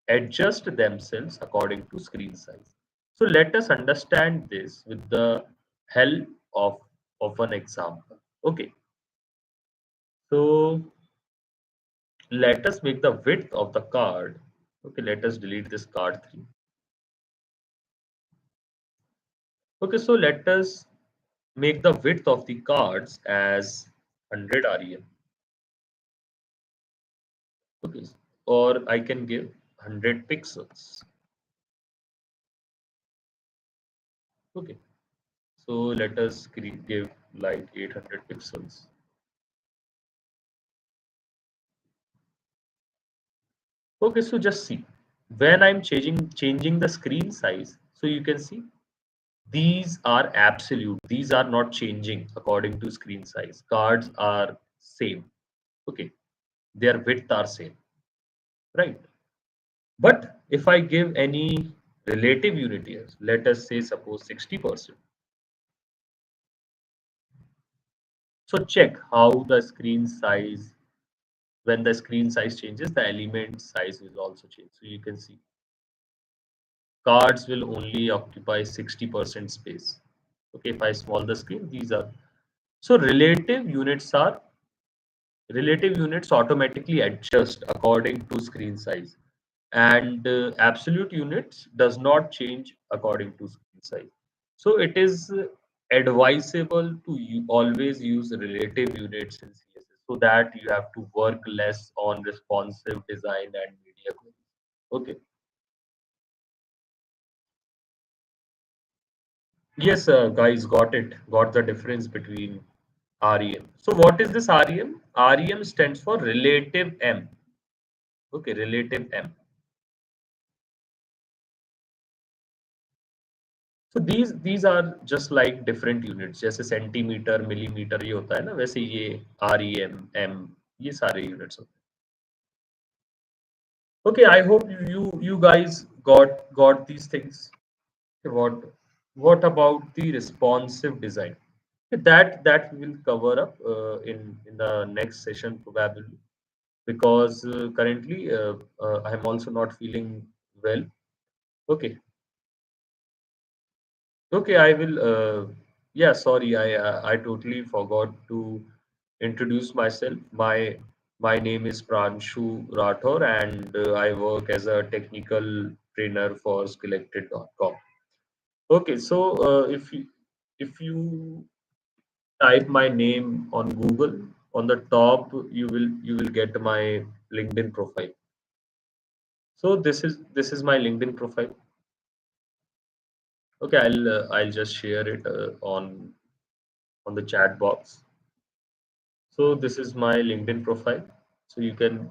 adjust themselves according to screen size. So let us understand this with the help of an example. Okay, so let us make the width of the card. Okay, let us delete this card 3. Okay, so let us make the width of the cards as 100 rem. Okay, or I can give 100 pixels. Okay, so let us give like 800 pixels. Okay, so just see when I'm changing the screen size. So you can see these are absolute. These are not changing according to screen size. Cards are same. Okay, their width are same, right? But if I give any relative unit here, let us say suppose 60%. So check how the screen size, when the screen size changes, the element size will also change. So you can see cards will only occupy 60% space. Okay, if I small the screen, these are so relative units automatically adjust according to screen size, and absolute units does not change according to screen size. So it is advisable to always use relative units in CSS so that you have to work less on responsive design and media queries. Okay. Yes, guys, got it. Got the difference between REM. So what is this REM? REM stands for relative M. Okay, relative M. So these are just like different units. जैसे centimetre, millimetre ये होता है ना, वैसे ये REM, M ये सारे units होते हैं. Okay, I hope you guys got these things. Okay, what about the responsive design? That we will cover up in the next session probably, because currently I am also not feeling well. Okay. Okay, I will. Yeah, sorry, I totally forgot to introduce myself. My name is Pranshu Rathor, and I work as a technical trainer for Selected.com. Okay, so if you type my name on Google, on the top you will get my LinkedIn profile. So this is my LinkedIn profile. Okay, I'll just share it on the chat box. So this is my LinkedIn profile. So you can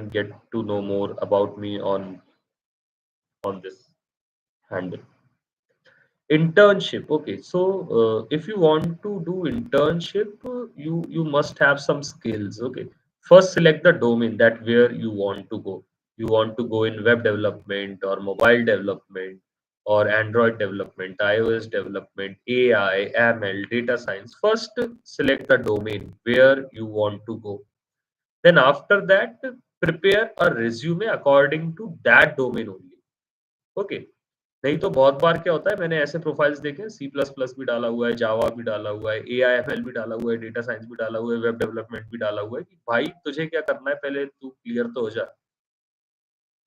get to know more about me on this handle. Internship. Okay, so if you want to do internship, you must have some skills. Okay, first select the domain that where you want to go. You want to go in web development or mobile development or Android development, iOS development, AI, ML, data science. First, select the domain where you want to go. Then after that, prepare a resume according to that domain only. Okay. नहीं तो बहुत बार क्या होता है, मैंने ऐसे profiles देखे, C plus plus भी डाला हुआ है, जावा भी डाला हुआ है, ए आई एम एल भी डाला हुआ है, डेटा साइंस भी डाला हुआ है, वेब डेवलपमेंट भी डाला हुआ है कि भाई तुझे क्या करना है, पहले तू क्लियर तो हो जा.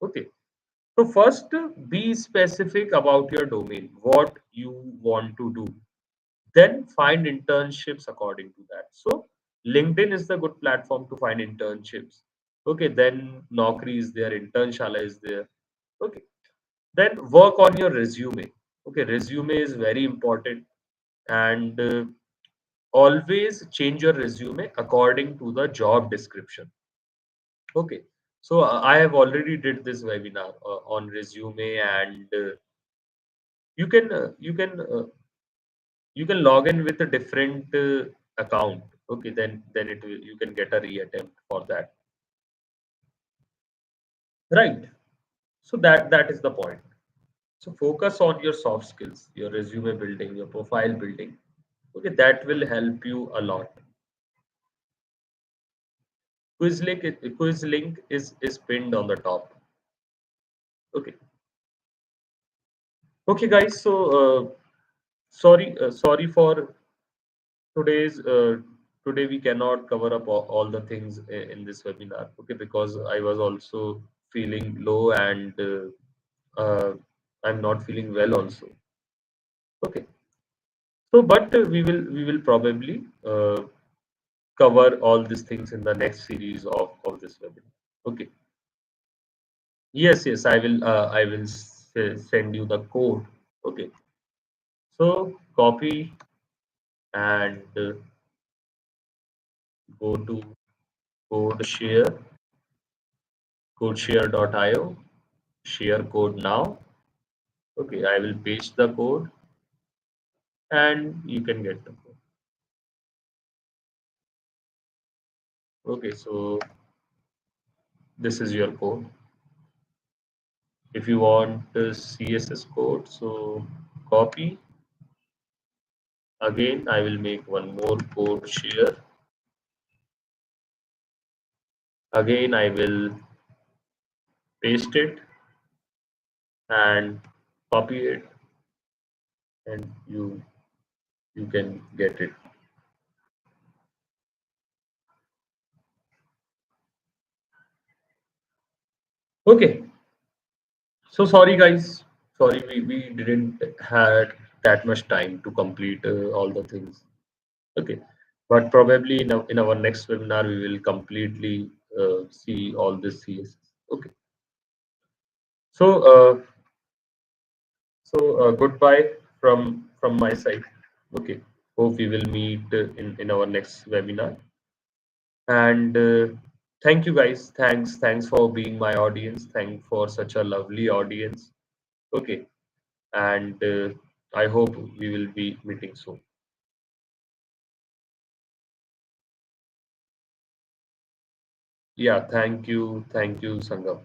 Okay. So first, be specific about your domain, what you want to do. Then find internships according to that. So LinkedIn is the good platform to find internships. Okay, then Naukri is there, Internshala is there. Okay, then work on your resume. Okay, resume is very important, and always change your resume according to the job description. Okay, so I have already did this webinar on resume, and you can log in with a different account. Okay, then it will, you can get a reattempt for that. Right. So that is the point. So focus on your soft skills, your resume building, your profile building. Okay, that will help you a lot. Quiz link is pinned on the top. Okay. Okay, guys. So sorry for today's today we cannot cover up all the things in this webinar. Okay, because I was also feeling low, and I'm not feeling well also. Okay. So but we will probably cover all these things in the next series of this webinar. Okay. Yes, I will send you the code. Okay. So copy and go to code share, codeshare.io, share code now. Okay, I will paste the code and you can get the code. Okay, so this is your code. If you want the CSS code, so copy. Again, I will make one more code share. Again, I will paste it and copy it, and you can get it. Okay. So sorry guys. Sorry we didn't had that much time to complete all the things. Okay. But probably in our next webinar we will completely see all this CSS. Okay. So goodbye from my side. Okay. Hope we will meet in our next webinar. And thank you guys. Thanks for being my audience. Thank for such a lovely audience. Okay. And I hope we will be meeting soon. Yeah, thank you, Sangam.